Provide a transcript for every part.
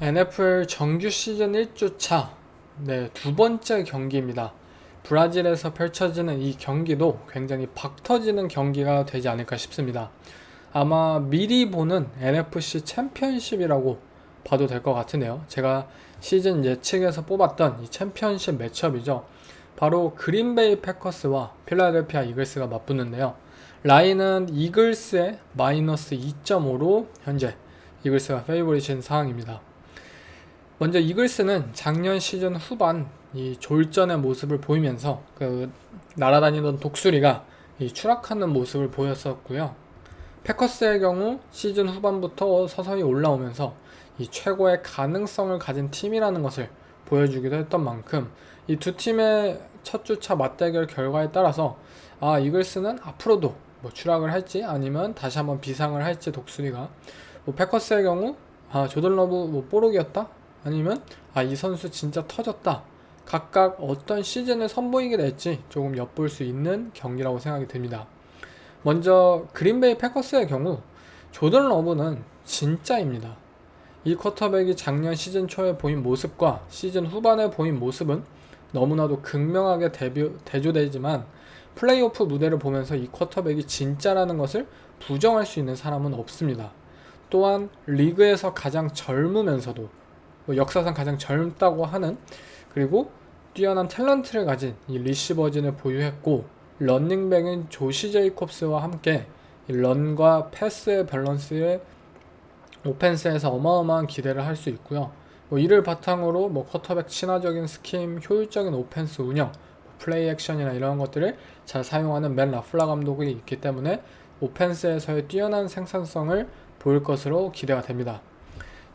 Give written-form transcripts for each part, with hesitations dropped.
NFL 정규 시즌 1주차 두 번째 경기입니다. 브라질에서 펼쳐지는 이 경기도 굉장히 박 터지는 경기가 되지 않을까 싶습니다. 아마 미리 보는 NFC 챔피언십이라고 봐도 될 것 같은데요. 제가 시즌 예측에서 뽑았던 이 챔피언십 매치업이죠. 바로 그린베이 패커스와 필라델피아 이글스가 맞붙는데요. 라인은 이글스의 마이너스 2.5로 현재 이글스가 페이보릿인 상황입니다. 먼저 이글스는 작년 시즌 후반 이 졸전의 모습을 보이면서 날아다니던 독수리가 이 추락하는 모습을 보였었고요. 패커스의 경우 시즌 후반부터 서서히 올라오면서 이 최고의 가능성을 가진 팀이라는 것을 보여주기도 했던 만큼 이 두 팀의 첫 주차 맞대결 결과에 따라서 이글스는 앞으로도 추락을 할지 아니면 다시 한번 비상을 할지 독수리가 패커스의 경우 조던 러브 뽀록이었다 아니면 이 선수 진짜 터졌다, 각각 어떤 시즌을 선보이게 될지 조금 엿볼 수 있는 경기라고 생각이 듭니다. 먼저 그린베이 패커스의 경우 조던 러브는 진짜입니다. 이 쿼터백이 작년 시즌 초에 보인 모습과 시즌 후반에 보인 모습은 너무나도 극명하게 대조되지만 플레이오프 무대를 보면서 이 쿼터백이 진짜라는 것을 부정할 수 있는 사람은 없습니다. 또한 리그에서 가장 젊으면서도 역사상 가장 젊다고 하는, 그리고 뛰어난 탤런트를 가진 이 리시버진을 보유했고, 런닝백인 조시 제이콥스와 함께 런과 패스의 밸런스에 오펜스에서 어마어마한 기대를 할 수 있고요. 이를 바탕으로 쿼터백 친화적인 스킴, 효율적인 오펜스 운영, 플레이 액션이나 이런 것들을 잘 사용하는 맨 라플라 감독이 있기 때문에 오펜스에서의 뛰어난 생산성을 보일 것으로 기대가 됩니다.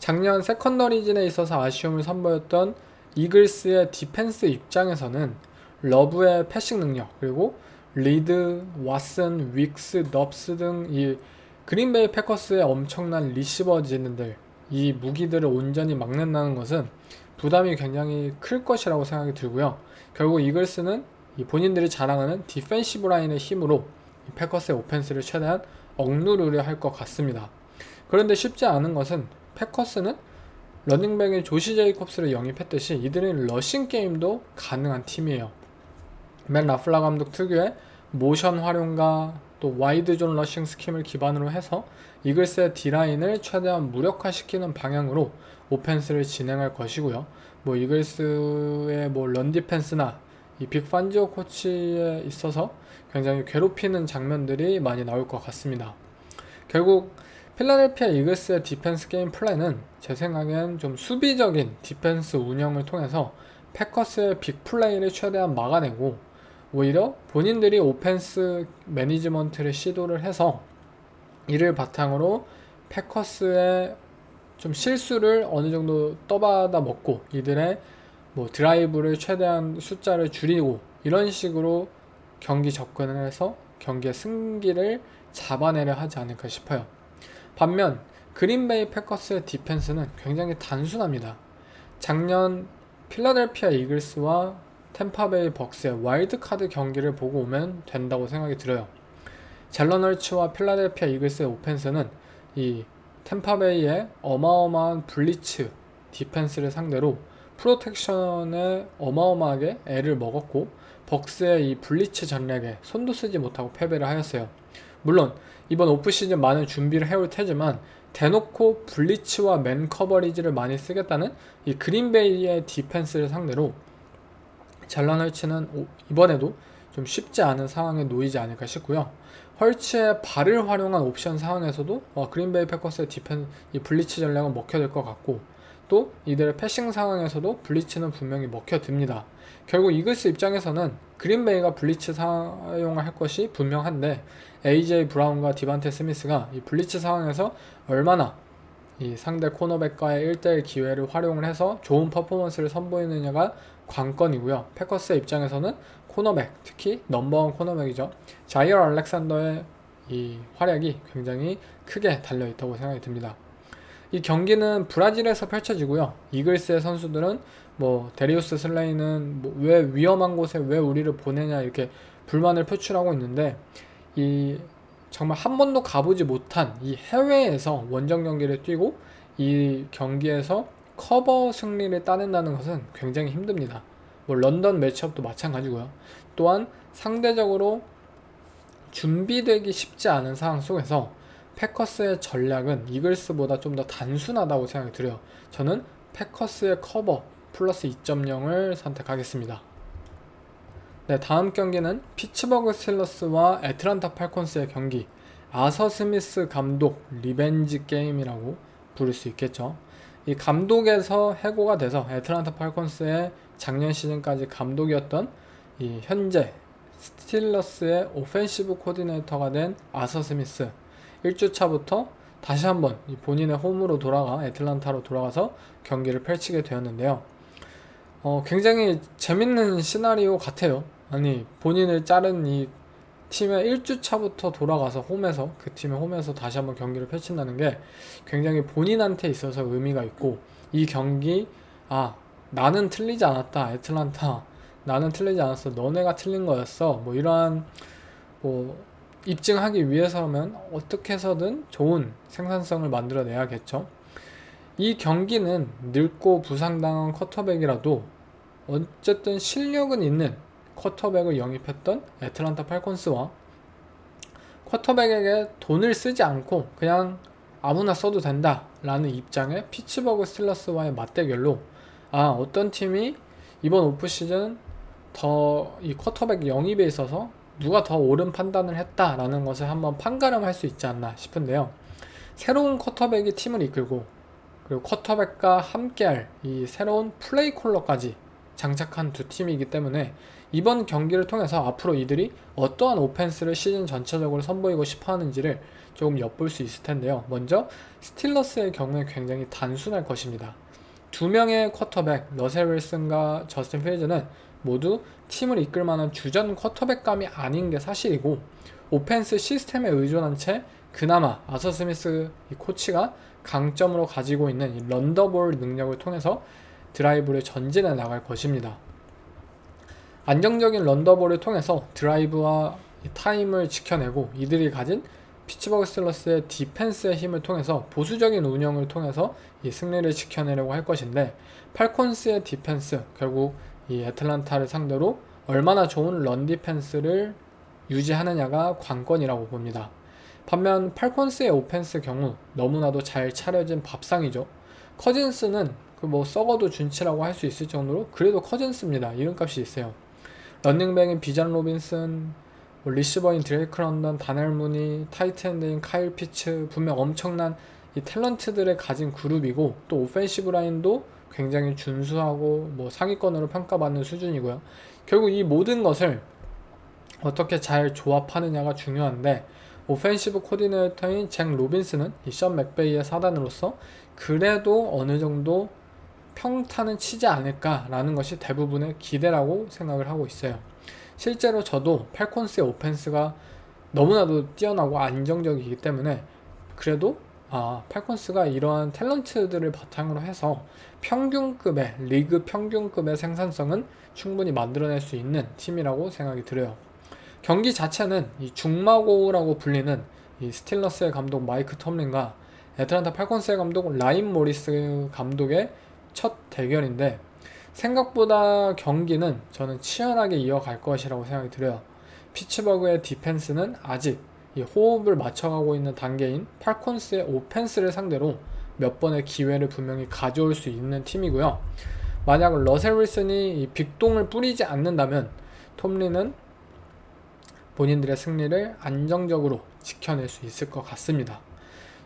작년 세컨더리진에 있어서 아쉬움을 선보였던 이글스의 디펜스 입장에서는 러브의 패싱 능력, 그리고 리드, 왓슨, 윅스, 넙스 등 이 그린베이 패커스의 엄청난 리시버진들, 이 무기들을 온전히 막는다는 것은 부담이 굉장히 클 것이라고 생각이 들고요. 결국 이글스는 본인들이 자랑하는 디펜시브 라인의 힘으로 패커스의 오펜스를 최대한 억누르려 할 것 같습니다. 그런데 쉽지 않은 것은 패커스는 러닝백의 조시 제이콥스를 영입했듯이 이들은 러싱 게임도 가능한 팀이에요. 맨 라플라 감독 특유의 모션 활용과 또 와이드 존 러싱 스킴을 기반으로 해서 이글스의 D라인을 최대한 무력화시키는 방향으로 오펜스를 진행할 것이고요. 이글스의 런 디펜스나 이 빅 판지오 코치에 있어서 굉장히 괴롭히는 장면들이 많이 나올 것 같습니다. 결국 필라델피아 이글스의 디펜스 게임 플랜은 제 생각엔 좀 수비적인 디펜스 운영을 통해서 패커스의 빅 플레이를 최대한 막아내고, 오히려 본인들이 오펜스 매니지먼트를 시도를 해서 이를 바탕으로 패커스의 좀 실수를 어느 정도 떠받아 먹고 이들의 드라이브를 최대한 숫자를 줄이고 이런 식으로 경기 접근을 해서 경기의 승기를 잡아내려 하지 않을까 싶어요. 반면 그린베이 패커스의 디펜스는 굉장히 단순합니다. 작년 필라델피아 이글스와 템파베이 벅스의 와일드카드 경기를 보고 오면 된다고 생각이 들어요. 젤런 헐츠와 필라델피아 이글스의 오펜스는 이 템파베이의 어마어마한 블리츠 디펜스를 상대로 프로텍션에 어마어마하게 애를 먹었고, 벅스의 이 블리츠 전략에 손도 쓰지 못하고 패배를 하였어요. 물론 이번 오프시즌 많은 준비를 해올 테지만 대놓고 블리츠와 맨 커버리지를 많이 쓰겠다는 이 그린베이의 디펜스를 상대로 젤런 헐츠는 이번에도 좀 쉽지 않은 상황에 놓이지 않을까 싶고요. 헐츠의 발을 활용한 옵션 상황에서도 그린베이 패커스의 이 블리츠 전략은 먹혀들 것 같고, 또 이들의 패싱 상황에서도 블리츠는 분명히 먹혀듭니다. 결국 이글스 입장에서는 그린베이가 블리츠 사용을 할 것이 분명한데, AJ 브라운과 디반테 스미스가 이 블리츠 상황에서 얼마나 이 상대 코너백과의 1대1 기회를 활용을 해서 좋은 퍼포먼스를 선보이느냐가 관건이고요. 패커스의 입장에서는 코너백, 특히 넘버원 코너백이죠, 자이어 알렉산더의 이 활약이 굉장히 크게 달려있다고 생각이 듭니다. 이 경기는 브라질에서 펼쳐지고요. 이글스의 선수들은 데리우스 슬레이는 왜 위험한 곳에 왜 우리를 보내냐 이렇게 불만을 표출하고 있는데, 이 정말 한 번도 가보지 못한 이 해외에서 원정 경기를 뛰고 이 경기에서 커버 승리를 따낸다는 것은 굉장히 힘듭니다. 뭐 런던 매치업도 마찬가지고요. 또한 상대적으로 준비되기 쉽지 않은 상황 속에서 패커스의 전략은 이글스보다 좀 더 단순하다고 생각이 들어요. 저는 패커스의 커버 플러스 2.0을 선택하겠습니다. 네, 다음 경기는 피츠버그 스틸러스와 애틀란타 팔콘스의 경기. 아서 스미스 감독 리벤지 게임이라고 부를 수 있겠죠. 이 감독에서 해고가 돼서 애틀란타 팔콘스의 작년 시즌까지 감독이었던 이 현재 스틸러스의 오펜시브 코디네이터가 된 아서 스미스 1주차부터 다시 한번 본인의 홈으로 돌아가 애틀란타로 돌아가서 경기를 펼치게 되었는데요. 굉장히 재밌는 시나리오 같아요. 아니 본인을 자른 이 팀의 1주차부터 돌아가서 홈에서 그 팀의 홈에서 다시 한번 경기를 펼친다는 게 굉장히 본인한테 있어서 의미가 있고, 이 경기 나는 틀리지 않았다 애틀란타, 나는 틀리지 않았어, 너네가 틀린 거였어, 뭐 이러한 뭐 입증하기 위해서라면 어떻게 해서든 좋은 생산성을 만들어내야겠죠. 이 경기는 늙고 부상당한 쿼터백이라도 어쨌든 실력은 있는 쿼터백을 영입했던 애틀란타 팔콘스와 쿼터백에게 돈을 쓰지 않고 그냥 아무나 써도 된다 라는 입장의 피츠버그 스틸러스와의 맞대결로 어떤 팀이 이번 오프시즌 더 이 쿼터백 영입에 있어서 누가 더 옳은 판단을 했다라는 것을 한번 판가름할 수 있지 않나 싶은데요. 새로운 쿼터백이 팀을 이끌고 그리고 쿼터백과 함께할 이 새로운 플레이 콜러까지 장착한 두 팀이기 때문에 이번 경기를 통해서 앞으로 이들이 어떠한 오펜스를 시즌 전체적으로 선보이고 싶어 하는지를 조금 엿볼 수 있을 텐데요. 먼저 스틸러스의 경우에 굉장히 단순할 것입니다. 두 명의 쿼터백 러셀 윌슨과 저스틴 필즈는 모두 팀을 이끌 만한 주전 쿼터백감이 아닌 게 사실이고, 오펜스 시스템에 의존한 채 그나마 아서 스미스 이 코치가 강점으로 가지고 있는 이 런더볼 능력을 통해서 드라이브를 전진해 나갈 것입니다. 안정적인 런더볼을 통해서 드라이브와 타임을 지켜내고, 이들이 가진 피츠버그 스틸러스의 디펜스의 힘을 통해서 보수적인 운영을 통해서 이 승리를 지켜내려고 할 것인데, 팔콘스의 디펜스, 결국 이 애틀란타를 상대로 얼마나 좋은 런 디펜스를 유지하느냐가 관건이라고 봅니다. 반면 팔콘스의 오펜스 경우 너무나도 잘 차려진 밥상이죠. 커진스는 썩어도 준치라고 할 수 있을 정도로 그래도 커진스입니다. 이름값이 있어요. 런닝백인 비잔 로빈슨, 리시버인 드레이크 런던, 다넬 무니, 타이트엔드인 카일 피츠, 분명 엄청난 이 탤런트들을 가진 그룹이고, 또 오펜시브 라인도 굉장히 준수하고 상위권으로 평가받는 수준이고요. 결국 이 모든 것을 어떻게 잘 조합하느냐가 중요한데, 오펜시브 코디네이터인 잭 로빈스는 이 션 맥베이의 사단으로서 그래도 어느 정도 평타는 치지 않을까라는 것이 대부분의 기대라고 생각을 하고 있어요. 실제로 저도 팔콘스의 오펜스가 너무나도 뛰어나고 안정적이기 때문에 그래도 팔콘스가 이러한 탤런트들을 바탕으로 해서 평균급의, 리그 평균급의 생산성은 충분히 만들어낼 수 있는 팀이라고 생각이 들어요. 경기 자체는 이 중마고라고 불리는 이 스틸러스의 감독 마이크 톰린과 애틀란타 팔콘스의 감독 라인 모리스 감독의 첫 대결인데, 생각보다 경기는 저는 치열하게 이어갈 것이라고 생각이 들어요. 피츠버그의 디펜스는 아직 이 호흡을 맞춰가고 있는 단계인 팔콘스의 오펜스를 상대로 몇 번의 기회를 분명히 가져올 수 있는 팀이고요. 만약 러셀 윌슨이 이 빅동을 뿌리지 않는다면 톰린은 본인들의 승리를 안정적으로 지켜낼 수 있을 것 같습니다.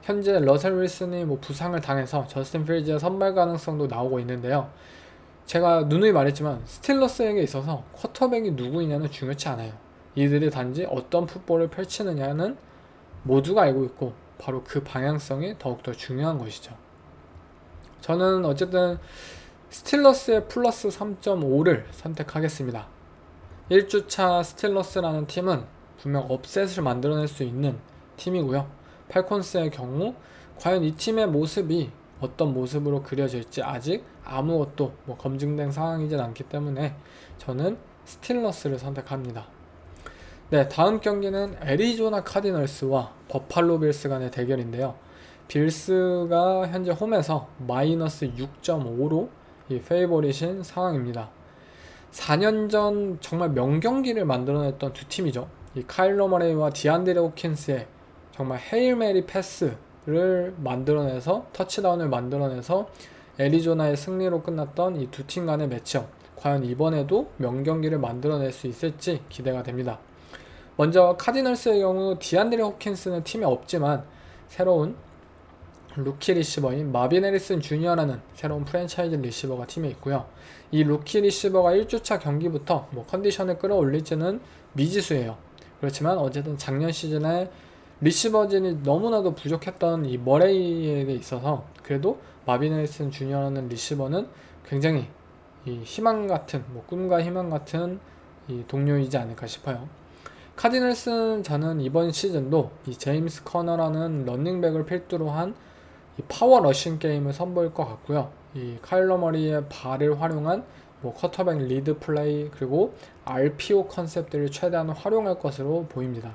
현재 러셀 윌슨이 부상을 당해서 저스틴 필즈의 선발 가능성도 나오고 있는데요. 제가 누누이 말했지만 스틸러스에게 있어서 쿼터백이 누구이냐는 중요치 않아요. 이들이 단지 어떤 풋볼을 펼치느냐는 모두가 알고 있고 바로 그 방향성이 더욱더 중요한 것이죠. 저는 어쨌든 스틸러스의 플러스 3.5를 선택하겠습니다. 1주차 스틸러스라는 팀은 분명 업셋을 만들어낼 수 있는 팀이고요. 팔콘스의 경우 과연 이 팀의 모습이 어떤 모습으로 그려질지 아직 아무것도 검증된 상황이진 않기 때문에 저는 스틸러스를 선택합니다. 네, 다음 경기는 애리조나 카디널스와 버팔로 빌스 간의 대결인데요. 빌스가 현재 홈에서 마이너스 6.5로 이 페이보릿인 상황입니다. 4년 전 정말 명경기를 만들어냈던 두 팀이죠. 이 카일러 머레이와 디안드레 호킨스의 정말 헤일메리 패스를 만들어내서 터치다운을 만들어내서 애리조나의 승리로 끝났던 이 두 팀 간의 매치업, 과연 이번에도 명경기를 만들어낼 수 있을지 기대가 됩니다. 먼저 카디널스의 경우 디안드레 호킨스는 팀에 없지만 새로운 루키 리시버인 마빈 해리슨 주니어라는 새로운 프랜차이즈 리시버가 팀에 있고요. 이 루키 리시버가 1주차 경기부터 컨디션을 끌어올릴지는 미지수예요. 그렇지만 어쨌든 작년 시즌에 리시버진이 너무나도 부족했던 이 머레이에게 있어서 그래도 마빈 해리슨 주니어라는 리시버는 굉장히 이 희망 같은 꿈과 희망 같은 이 동료이지 않을까 싶어요. 카디널스는 저는 이번 시즌도 이 제임스 커너라는 런닝백을 필두로 한 이 파워 러싱 게임을 선보일 것 같고요. 이 카일러 머리의 발을 활용한 쿼터백 리드 플레이 그리고 RPO 컨셉들을 최대한 활용할 것으로 보입니다.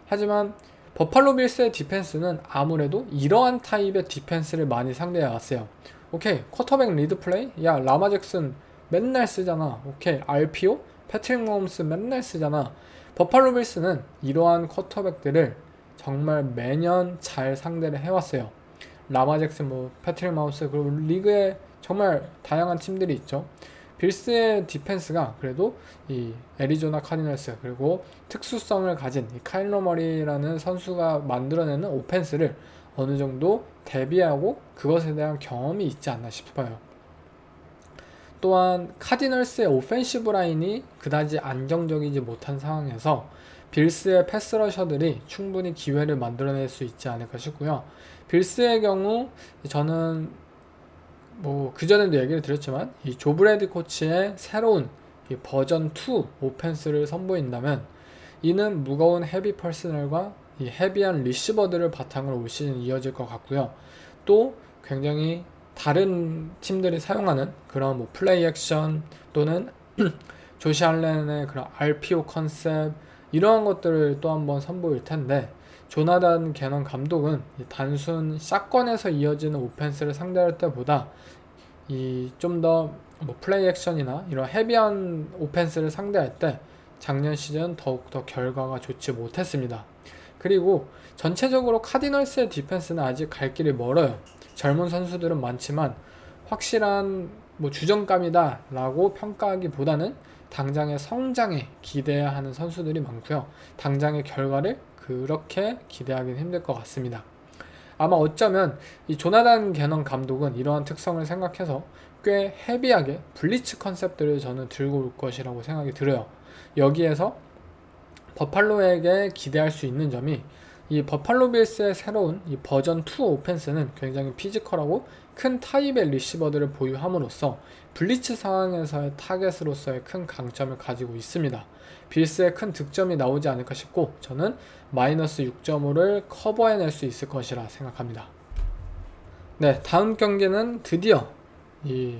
하지만 버팔로 빌스의 디펜스는 아무래도 이러한 타입의 디펜스를 많이 상대해 왔어요. 오케이, 쿼터백 리드 플레이? 야, 라마 잭슨 맨날 쓰잖아. 오케이, RPO? 패트릭 마홈스 맨날 쓰잖아. 버팔로 빌스는 이러한 쿼터백들을 정말 매년 잘 상대를 해왔어요. 라마 잭슨, 패트릭 마홈스, 그리고 리그에 정말 다양한 팀들이 있죠. 빌스의 디펜스가 그래도 이 애리조나 카디널스 그리고 특수성을 가진 이 카일러 머리라는 선수가 만들어내는 오펜스를 어느 정도 대비하고 그것에 대한 경험이 있지 않나 싶어요. 또한 카디널스의 오펜시브 라인이 그다지 안정적이지 못한 상황에서 빌스의 패스러셔들이 충분히 기회를 만들어낼 수 있지 않을까 싶고요. 빌스의 경우 저는 그전에도 얘기를 드렸지만 이 조 브래디 코치의 새로운 이 버전 2 오펜스를 선보인다면 이는 무거운 헤비 퍼스널과 이 헤비한 리시버들을 바탕으로 올 시즌 이어질 것 같고요. 또 굉장히 다른 팀들이 사용하는 그런 플레이 액션 또는 조시 알렌의 그런 RPO 컨셉 이러한 것들을 또 한번 선보일 텐데 조나단 개넌 감독은 단순 샷건에서 이어지는 오펜스를 상대할 때보다 이 좀 더 플레이 액션이나 이런 헤비한 오펜스를 상대할 때 작년 시즌 더욱더 결과가 좋지 못했습니다. 그리고 전체적으로 카디널스의 디펜스는 아직 갈 길이 멀어요. 젊은 선수들은 많지만 확실한 주전감이다 라고 평가하기보다는 당장의 성장에 기대해야 하는 선수들이 많고요. 당장의 결과를 그렇게 기대하기는 힘들 것 같습니다. 아마 어쩌면 이 조나단 개넌 감독은 이러한 특성을 생각해서 꽤 헤비하게 블리츠 컨셉들을 저는 들고 올 것이라고 생각이 들어요. 여기에서 버팔로에게 기대할 수 있는 점이 이 버팔로 빌스의 새로운 이 버전 2 오펜스는 굉장히 피지컬하고 큰 타입의 리시버들을 보유함으로써 블리츠 상황에서의 타겟으로서의 큰 강점을 가지고 있습니다. 빌스의 큰 득점이 나오지 않을까 싶고 저는 마이너스 6.5를 커버해낼 수 있을 것이라 생각합니다. 네, 다음 경기는 드디어 이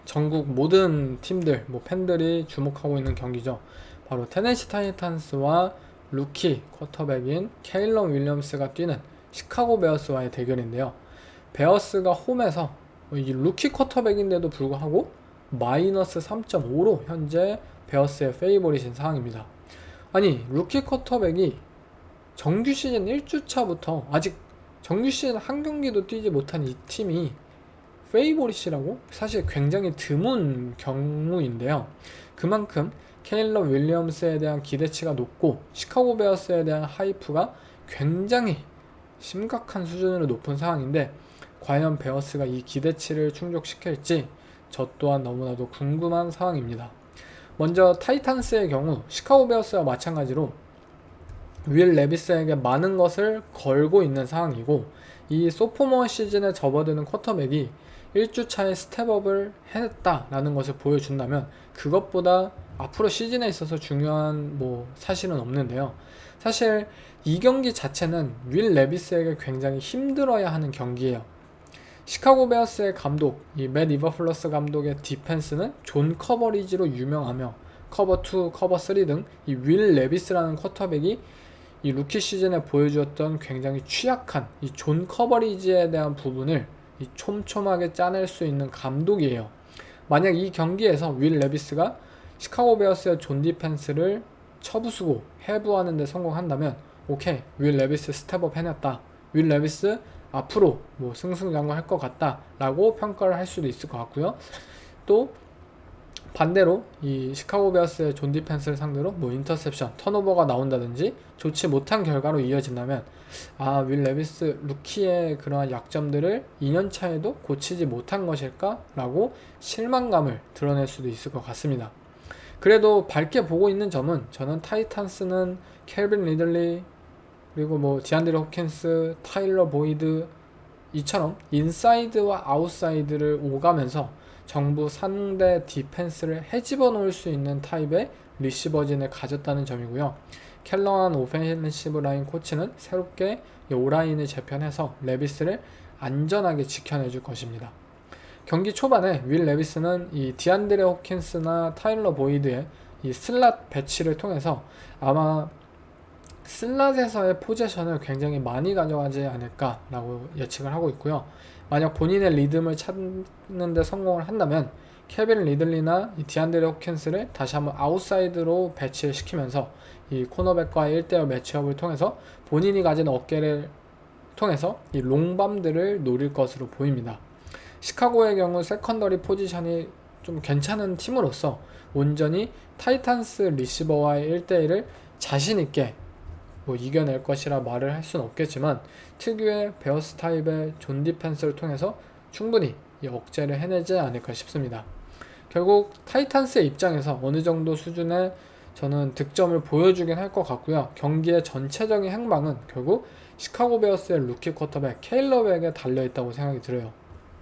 전국 모든 팀들, 팬들이 주목하고 있는 경기죠. 바로 테네시 타이탄스와 루키 쿼터백인 케일러 윌리엄스가 뛰는 시카고 베어스와의 대결인데요. 베어스가 홈에서 이 루키 쿼터백인데도 불구하고 마이너스 3.5로 현재 베어스의 페이보릿인 상황입니다. 아니, 루키 쿼터백이 정규 시즌 1주차부터 아직 정규 시즌 한 경기도 뛰지 못한 이 팀이 페이보릿이라고? 사실 굉장히 드문 경우인데요. 그만큼 케일러 윌리엄스에 대한 기대치가 높고 시카고 베어스에 대한 하이프가 굉장히 심각한 수준으로 높은 상황인데 과연 베어스가 이 기대치를 충족시킬지 저 또한 너무나도 궁금한 상황입니다. 먼저 타이탄스의 경우 시카고 베어스와 마찬가지로 윌 레비스에게 많은 것을 걸고 있는 상황이고 이 소포머 시즌에 접어드는 쿼터백이 1주차에 스텝업을 했다라는 것을 보여준다면 그것보다 앞으로 시즌에 있어서 중요한 사실은 없는데요. 사실 이 경기 자체는 윌 레비스에게 굉장히 힘들어야 하는 경기예요. 시카고 베어스의 감독, 이 맷 이버플러스 감독의 디펜스는 존 커버리지로 유명하며 커버 2, 커버 3 등 이 윌 레비스라는 쿼터백이 이 루키 시즌에 보여주었던 굉장히 취약한 이 존 커버리지에 대한 부분을 이 촘촘하게 짜낼 수 있는 감독이에요. 만약 이 경기에서 윌 레비스가 시카고 베어스의 존 디펜스를 쳐부수고 해부하는 데 성공한다면 오케이, 윌 레비스 스텝업 해냈다, 윌 레비스 앞으로 뭐 승승장구할 것 같다 라고 평가를 할 수도 있을 것 같고요. 또 반대로 이 시카고 베어스의 존 디펜스를 상대로 뭐 인터셉션, 턴오버가 나온다든지 좋지 못한 결과로 이어진다면 윌 레비스 루키의 그러한 약점들을 2년 차에도 고치지 못한 것일까? 라고 실망감을 드러낼 수도 있을 것 같습니다. 그래도 밝게 보고 있는 점은 저는 타이탄스는 켈빈 리들리 그리고 뭐 디안드레 홉킨스, 타일러 보이드 이처럼 인사이드와 아웃사이드를 오가면서 정부 상대 디펜스를 헤집어 놓을 수 있는 타입의 리시버진을 가졌다는 점이고요. 켈러한 오펜시브 라인 코치는 새롭게 오라인을 재편해서 레비스를 안전하게 지켜내줄 것입니다. 경기 초반에 윌 레비스는 이 디안드레 홉킨스나 타일러 보이드의 이 슬랏 배치를 통해서 아마 슬랏에서의 포지션을 굉장히 많이 가져가지 않을까라고 예측을 하고 있고요. 만약 본인의 리듬을 찾는 데 성공을 한다면 케빈 리들리나 이 디안드레 홉킨스를 다시 한번 아웃사이드로 배치를 시키면서 이 코너백과의 1대1 매치업을 통해서 본인이 가진 어깨를 통해서 이 롱밤들을 노릴 것으로 보입니다. 시카고의 경우 세컨더리 포지션이 좀 괜찮은 팀으로서 온전히 타이탄스 리시버와의 1대1을 자신있게 뭐 이겨낼 것이라 말을 할 수는 없겠지만 특유의 베어스 타입의 존 디펜스를 통해서 충분히 이 억제를 해내지 않을까 싶습니다. 결국 타이탄스의 입장에서 어느 정도 수준의 저는 득점을 보여주긴 할 것 같고요. 경기의 전체적인 행방은 결국 시카고 베어스의 루키 쿼터백 케일러 백에 달려있다고 생각이 들어요.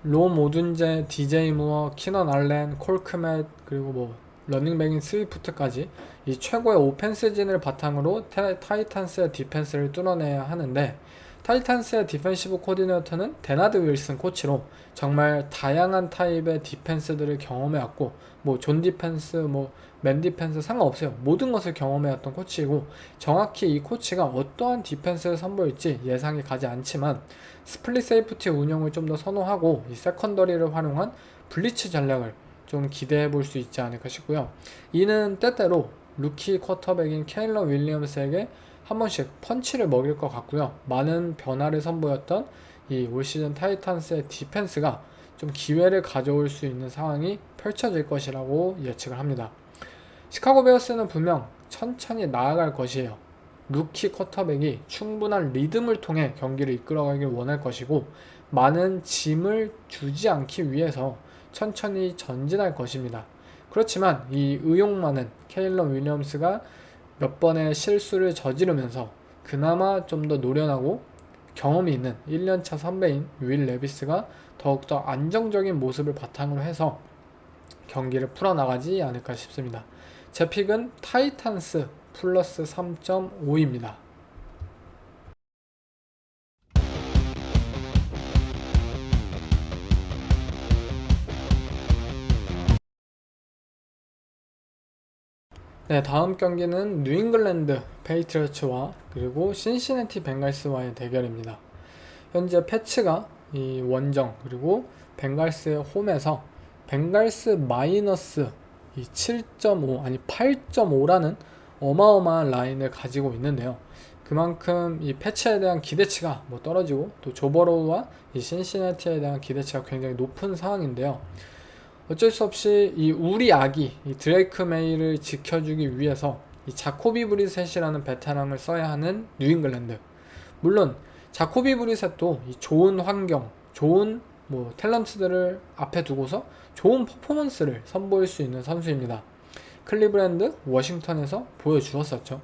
롬 오둔제, DJ 무어, 키넌 알렌, 콜크맷 그리고 뭐 러닝백인 스위프트까지 이 최고의 오펜스진을 바탕으로 타이탄스의 디펜스를 뚫어내야 하는데 타이탄스의 디펜시브 코디네이터는 데나드 윌슨 코치로 정말 다양한 타입의 디펜스들을 경험해왔고 뭐 존 디펜스, 뭐 맨 디펜스 상관없어요. 모든 것을 경험해왔던 코치이고 정확히 이 코치가 어떠한 디펜스를 선보일지 예상이 가지 않지만 스플릿 세이프티 운영을 좀 더 선호하고 이 세컨더리를 활용한 블리츠 전략을 좀 기대해 볼 수 있지 않을까 싶고요. 이는 때때로 루키 쿼터백인 케일러 윌리엄스에게 한 번씩 펀치를 먹일 것 같고요. 많은 변화를 선보였던 이 올 시즌 타이탄스의 디펜스가 좀 기회를 가져올 수 있는 상황이 펼쳐질 것이라고 예측을 합니다. 시카고 베어스는 분명 천천히 나아갈 것이에요. 루키 쿼터백이 충분한 리듬을 통해 경기를 이끌어가길 원할 것이고 많은 짐을 주지 않기 위해서 천천히 전진할 것입니다. 그렇지만 이 의욕 많은 케일러 윌리엄스가 몇 번의 실수를 저지르면서 그나마 좀 더 노련하고 경험이 있는 1년차 선배인 윌 레비스가 더욱더 안정적인 모습을 바탕으로 해서 경기를 풀어나가지 않을까 싶습니다. 제 픽은 타이탄스 플러스 3.5입니다. 네, 다음 경기는 뉴잉글랜드 페이트리어츠와 그리고 신시내티 벤갈스와의 대결입니다. 현재 패츠가 이 원정 그리고 벤갈스의 홈에서 벤갈스 마이너스 이 7.5 아니 8.5라는 어마어마한 라인을 가지고 있는데요. 그만큼 이 패츠에 대한 기대치가 뭐 떨어지고 또 조버로우와 이 신시내티에 대한 기대치가 굉장히 높은 상황인데요. 어쩔 수 없이 이 우리 아기 이 드레이크 메이를 지켜주기 위해서 이 자코비 브리셋이라는 베테랑을 써야 하는 뉴잉글랜드. 물론 자코비 브리셋도 이 좋은 환경, 좋은 뭐 탤런트들을 앞에 두고서 좋은 퍼포먼스를 선보일 수 있는 선수입니다. 클리브랜드, 워싱턴에서 보여주었었죠.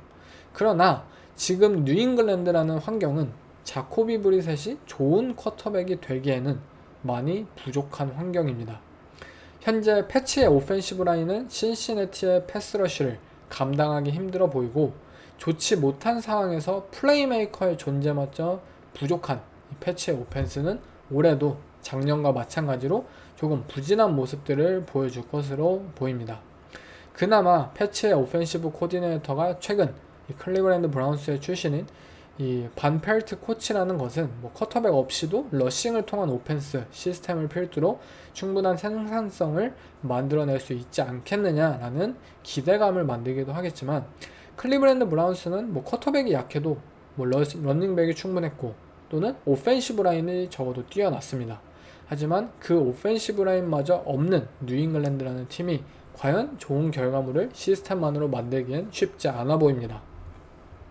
그러나 지금 뉴잉글랜드라는 환경은 자코비 브리셋이 좋은 쿼터백이 되기에는 많이 부족한 환경입니다. 현재 패치의 오펜시브 라인은 신시내티의 패스러쉬를 감당하기 힘들어 보이고 좋지 못한 상황에서 플레이메이커의 존재마저 부족한 패치의 오펜스는 올해도 작년과 마찬가지로 조금 부진한 모습들을 보여줄 것으로 보입니다. 그나마 패치의 오펜시브 코디네이터가 최근 이 클리브랜드 브라운스의 출신인 이 반펠트 코치라는 것은 뭐 쿼터백 없이도 러싱을 통한 오펜스 시스템을 필두로 충분한 생산성을 만들어낼 수 있지 않겠느냐라는 기대감을 만들기도 하겠지만, 클리브랜드 브라운스는 뭐 쿼터백이 약해도 뭐 러닝백이 충분했고 또는 오펜시브 라인이 적어도 뛰어났습니다. 하지만 그 오펜시브 라인마저 없는 뉴잉글랜드라는 팀이 과연 좋은 결과물을 시스템만으로 만들기엔 쉽지 않아 보입니다.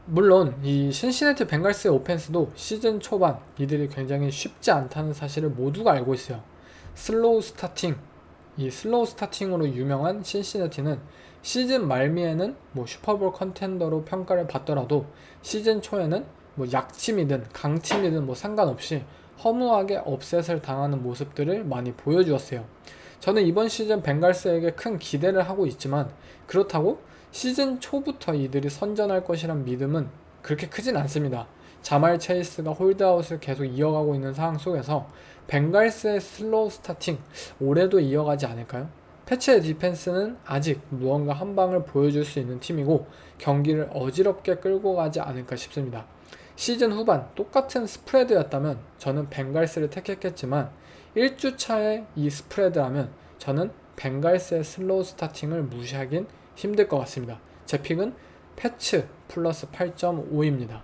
물론 이 신시내티 벵갈스의 오펜스도 시즌 초반 이들이 굉장히 쉽지 않다는 사실을 모두가 알고 있어요. 슬로우 스타팅으로 유명한 신시내티는 시즌 말미에는 뭐 슈퍼볼 컨텐더로 평가를 받더라도 시즌 초에는 뭐 약팀이든 강팀이든 뭐 상관없이 허무하게 업셋을 당하는 모습들을 많이 보여주었어요. 저는 이번 시즌 벵갈스에게 큰 기대를 하고 있지만, 그렇다고 시즌 초부터 이들이 선전할 것이란 믿음은 그렇게 크진 않습니다. 자말 체이스가 홀드아웃을 계속 이어가고 있는 상황 속에서 벵갈스의 슬로우 스타팅 올해도 이어가지 않을까요? 패치의 디펜스는 아직 무언가 한 방을 보여줄 수 있는 팀이고 경기를 어지럽게 끌고 가지 않을까 싶습니다. 시즌 후반 똑같은 스프레드였다면 저는 벵갈스를 택했겠지만 1주차에 이 스프레드라면 저는 벵갈스의 슬로우 스타팅을 무시하긴 힘들 것 같습니다. 제 픽은 패츠 플러스 8.5입니다.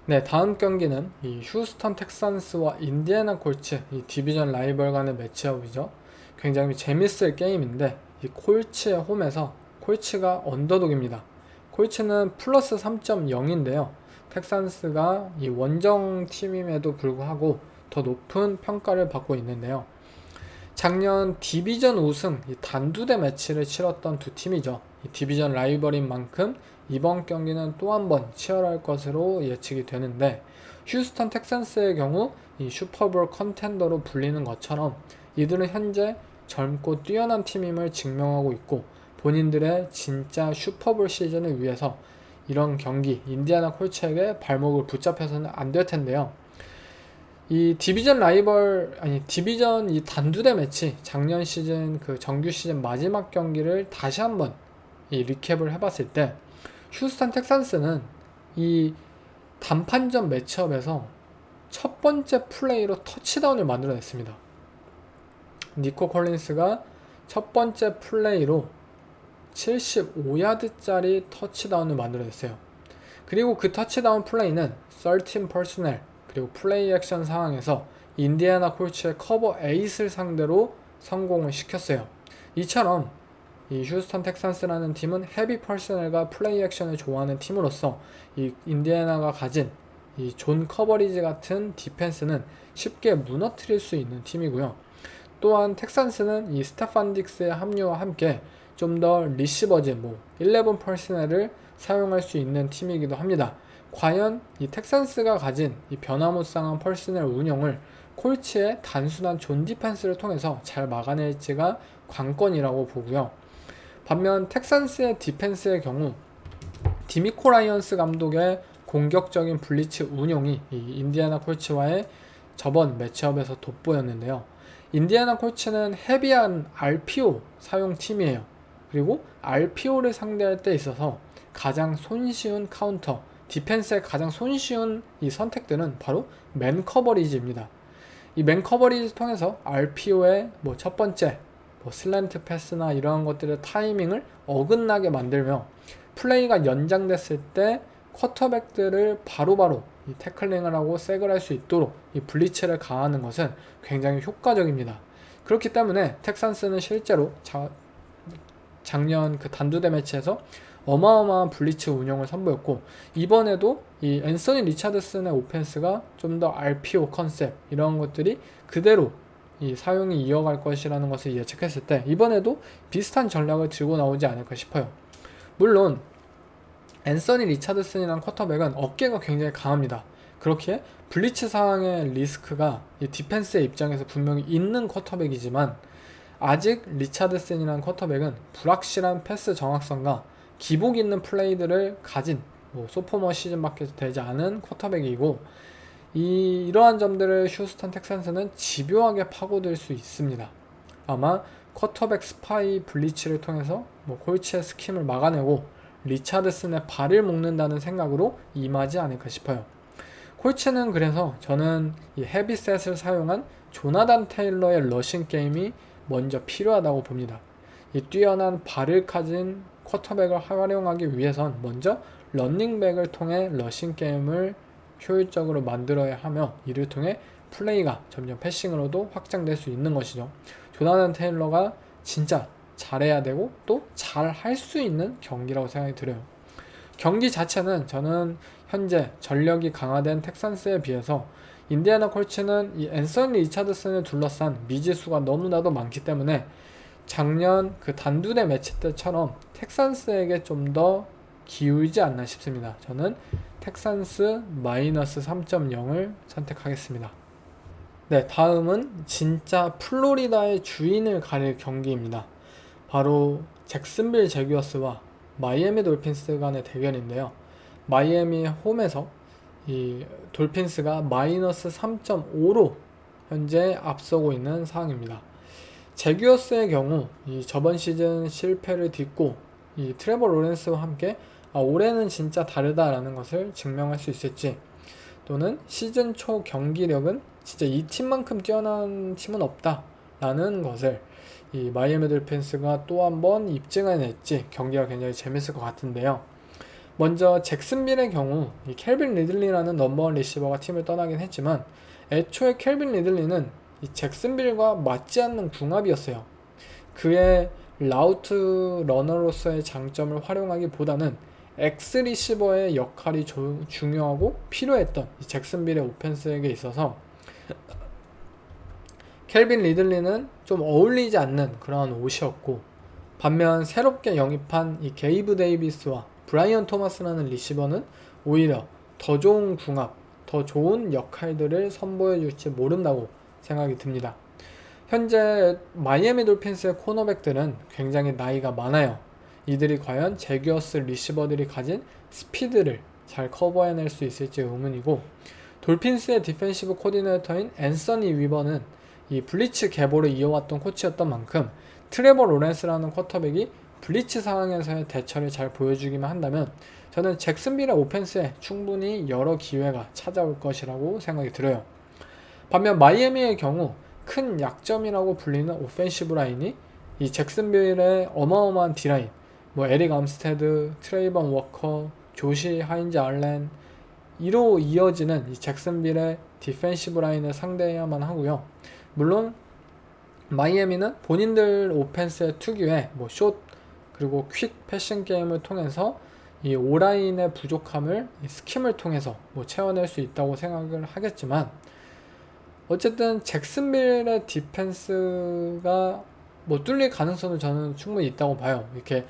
네, 다음 경기는 이 휴스턴 텍산스와 인디애나 콜츠, 이 디비전 라이벌 간의 매치업이죠. 굉장히 재밌을 게임인데 이 콜츠의 홈에서 콜츠가 언더독입니다. 콜츠는 플러스 3.0인데요. 텍산스가 이 원정 팀임에도 불구하고 더 높은 평가를 받고 있는데요. 작년 디비전 우승 단두대 매치를 치렀던 두 팀이죠. 이 디비전 라이벌인 만큼 이번 경기는 또 한 번 치열할 것으로 예측이 되는데, 휴스턴 텍산스의 경우 이 슈퍼볼 컨텐더로 불리는 것처럼 이들은 현재 젊고 뛰어난 팀임을 증명하고 있고 본인들의 진짜 슈퍼볼 시즌을 위해서 이런 경기 인디애나 콜츠에게 발목을 붙잡혀서는 안 될 텐데요. 이 디비전 이 단두대 매치, 작년 시즌 그 정규 시즌 마지막 경기를 다시 한번 이 리캡을 해봤을 때 휴스턴 텍산스는 이 단판전 매치업에서 첫 번째 플레이로 터치다운을 만들어냈습니다. 니코 콜린스가 첫 번째 플레이로 75야드짜리 터치다운을 만들어냈어요. 그리고 그 터치다운 플레이는 13 퍼스널 그리고 플레이 액션 상황에서 인디애나 콜츠의 커버 8을 상대로 성공을 시켰어요. 이처럼 이 휴스턴 텍산스라는 팀은 헤비 퍼스널과 플레이 액션을 좋아하는 팀으로서 이 인디애나가 가진 이 존 커버리지 같은 디펜스는 쉽게 무너뜨릴 수 있는 팀이고요. 또한 텍산스는 이 스테판 딕스의 합류와 함께 좀 더 리시버즈 11 퍼스널을 사용할 수 있는 팀이기도 합니다. 과연 이 텍산스가 가진 이 변화무쌍한 퍼스널 운영을 콜츠의 단순한 존 디펜스를 통해서 잘 막아낼지가 관건이라고 보고요. 반면 텍산스의 디펜스의 경우 디미코 라이언스 감독의 공격적인 블리츠 운용이 이 인디애나 콜츠와의 저번 매치업에서 돋보였는데요. 인디애나 콜츠는 헤비한 RPO 사용 팀이에요. 그리고 RPO를 상대할 때 있어서 가장 손쉬운 카운터, 디펜스의 가장 손쉬운 이 선택들은 바로 맨 커버리지입니다. 이 맨 커버리지 통해서 RPO의 첫 번째 슬랜트 패스나 이러한 것들의 타이밍을 어긋나게 만들며 플레이가 연장됐을 때 쿼터백들을 바로바로 이 태클링을 하고 색을 할 수 있도록 이 블리츠를 가하는 것은 굉장히 효과적입니다. 그렇기 때문에 텍산스는 실제로 작년 그 단두대 매치에서 어마어마한 블리츠 운영을 선보였고, 이번에도 이 앤서니 리차드슨의 오펜스가 좀 더 RPO 컨셉 이런 것들이 그대로 이 사용이 이어갈 것이라는 것을 예측했을 때 이번에도 비슷한 전략을 들고 나오지 않을까 싶어요. 물론 앤서니 리차드슨이란 쿼터백은 어깨가 굉장히 강합니다. 그렇기에 블리츠 상황의 리스크가 이 디펜스의 입장에서 분명히 있는 쿼터백이지만, 아직 리차드슨이란 쿼터백은 불확실한 패스 정확성과 기복 있는 플레이들을 가진 소포머 시즌밖에 되지 않은 쿼터백이고, 이러한 점들을 휴스턴 텍산스는 집요하게 파고들 수 있습니다. 아마 쿼터백 스파이 블리츠를 통해서 콜츠의 스킴을 막아내고 리차드슨의 발을 묶는다는 생각으로 임하지 않을까 싶어요. 콜츠는 그래서 저는 이 헤비셋을 사용한 조나단 테일러의 러싱 게임이 먼저 필요하다고 봅니다. 이 뛰어난 발을 가진 쿼터백을 활용하기 위해선 먼저 런닝백을 통해 러싱 게임을 효율적으로 만들어야 하며 이를 통해 플레이가 점점 패싱으로도 확장될 수 있는 것이죠. 조나단 테일러가 진짜 잘해야 되고 또 잘 할 수 있는 경기라고 생각이 들어요. 경기 자체는 저는 현재 전력이 강화된 텍산스에 비해서 인디애나 콜츠는 이 앤서니 리차드슨을 둘러싼 미지수가 너무나도 많기 때문에 작년 그 단두대 매치 때처럼 텍산스에게 좀 더 기울지 않나 싶습니다. 저는 텍산스 마이너스 3.0을 선택하겠습니다. 네, 다음은 진짜 플로리다의 주인을 가릴 경기입니다. 바로 잭슨빌 제규어스와 마이애미 돌핀스 간의 대결인데요. 마이애미 홈에서 이 돌핀스가 마이너스 3.5로 현재 앞서고 있는 상황입니다. 제규어스의 경우 이 저번 시즌 실패를 딛고 이 트레버 로렌스와 함께 올해는 진짜 다르다라는 것을 증명할 수 있을지, 또는 시즌 초 경기력은 진짜 이 팀만큼 뛰어난 팀은 없다라는 것을 이 마이애미 돌핀스가 또 한번 입증해낼지 경기가 굉장히 재밌을 것 같은데요. 먼저 잭슨빌의 경우 이 켈빈 리들리라는 넘버원 리시버가 팀을 떠나긴 했지만 애초에 켈빈 리들리는 이 잭슨빌과 맞지 않는 궁합이었어요. 그의 라우트 러너로서의 장점을 활용하기보다는 X 리시버의 역할이 중요하고 필요했던 이 잭슨빌의 오펜스에게 있어서 켈빈 리들리는 좀 어울리지 않는 그러한 옷이었고, 반면 새롭게 영입한 이 게이브 데이비스와 브라이언 토마스라는 리시버는 오히려 더 좋은 궁합, 더 좋은 역할들을 선보여 줄지 모른다고 생각이 듭니다. 현재 마이애미 돌핀스의 코너백들은 굉장히 나이가 많아요. 이들이 과연 제규어스 리시버들이 가진 스피드를 잘 커버해낼 수 있을지 의문이고, 돌핀스의 디펜시브 코디네이터인 앤서니 위버는 이 블리츠 계보를 이어왔던 코치였던 만큼 트레버 로렌스라는 쿼터백이 블리츠 상황에서의 대처를 잘 보여주기만 한다면 저는 잭슨빌의 오펜스에 충분히 여러 기회가 찾아올 것이라고 생각이 들어요. 반면 마이애미의 경우 큰 약점이라고 불리는 오펜시브 라인이 이 잭슨빌의 어마어마한 D라인, 에릭 암스테드, 트레이번 워커, 조시 하인즈 알렌 이로 이어지는 이 잭슨빌의 디펜시브 라인을 상대해야만 하고요. 물론 마이애미는 본인들 오펜스의 특유의 숏 그리고 퀵 패싱 게임을 통해서 이 오라인의 부족함을 이 스킴을 통해서 채워낼 수 있다고 생각을 하겠지만, 어쨌든 잭슨빌의 디펜스가 뚫릴 가능성은 저는 충분히 있다고 봐요. 이렇게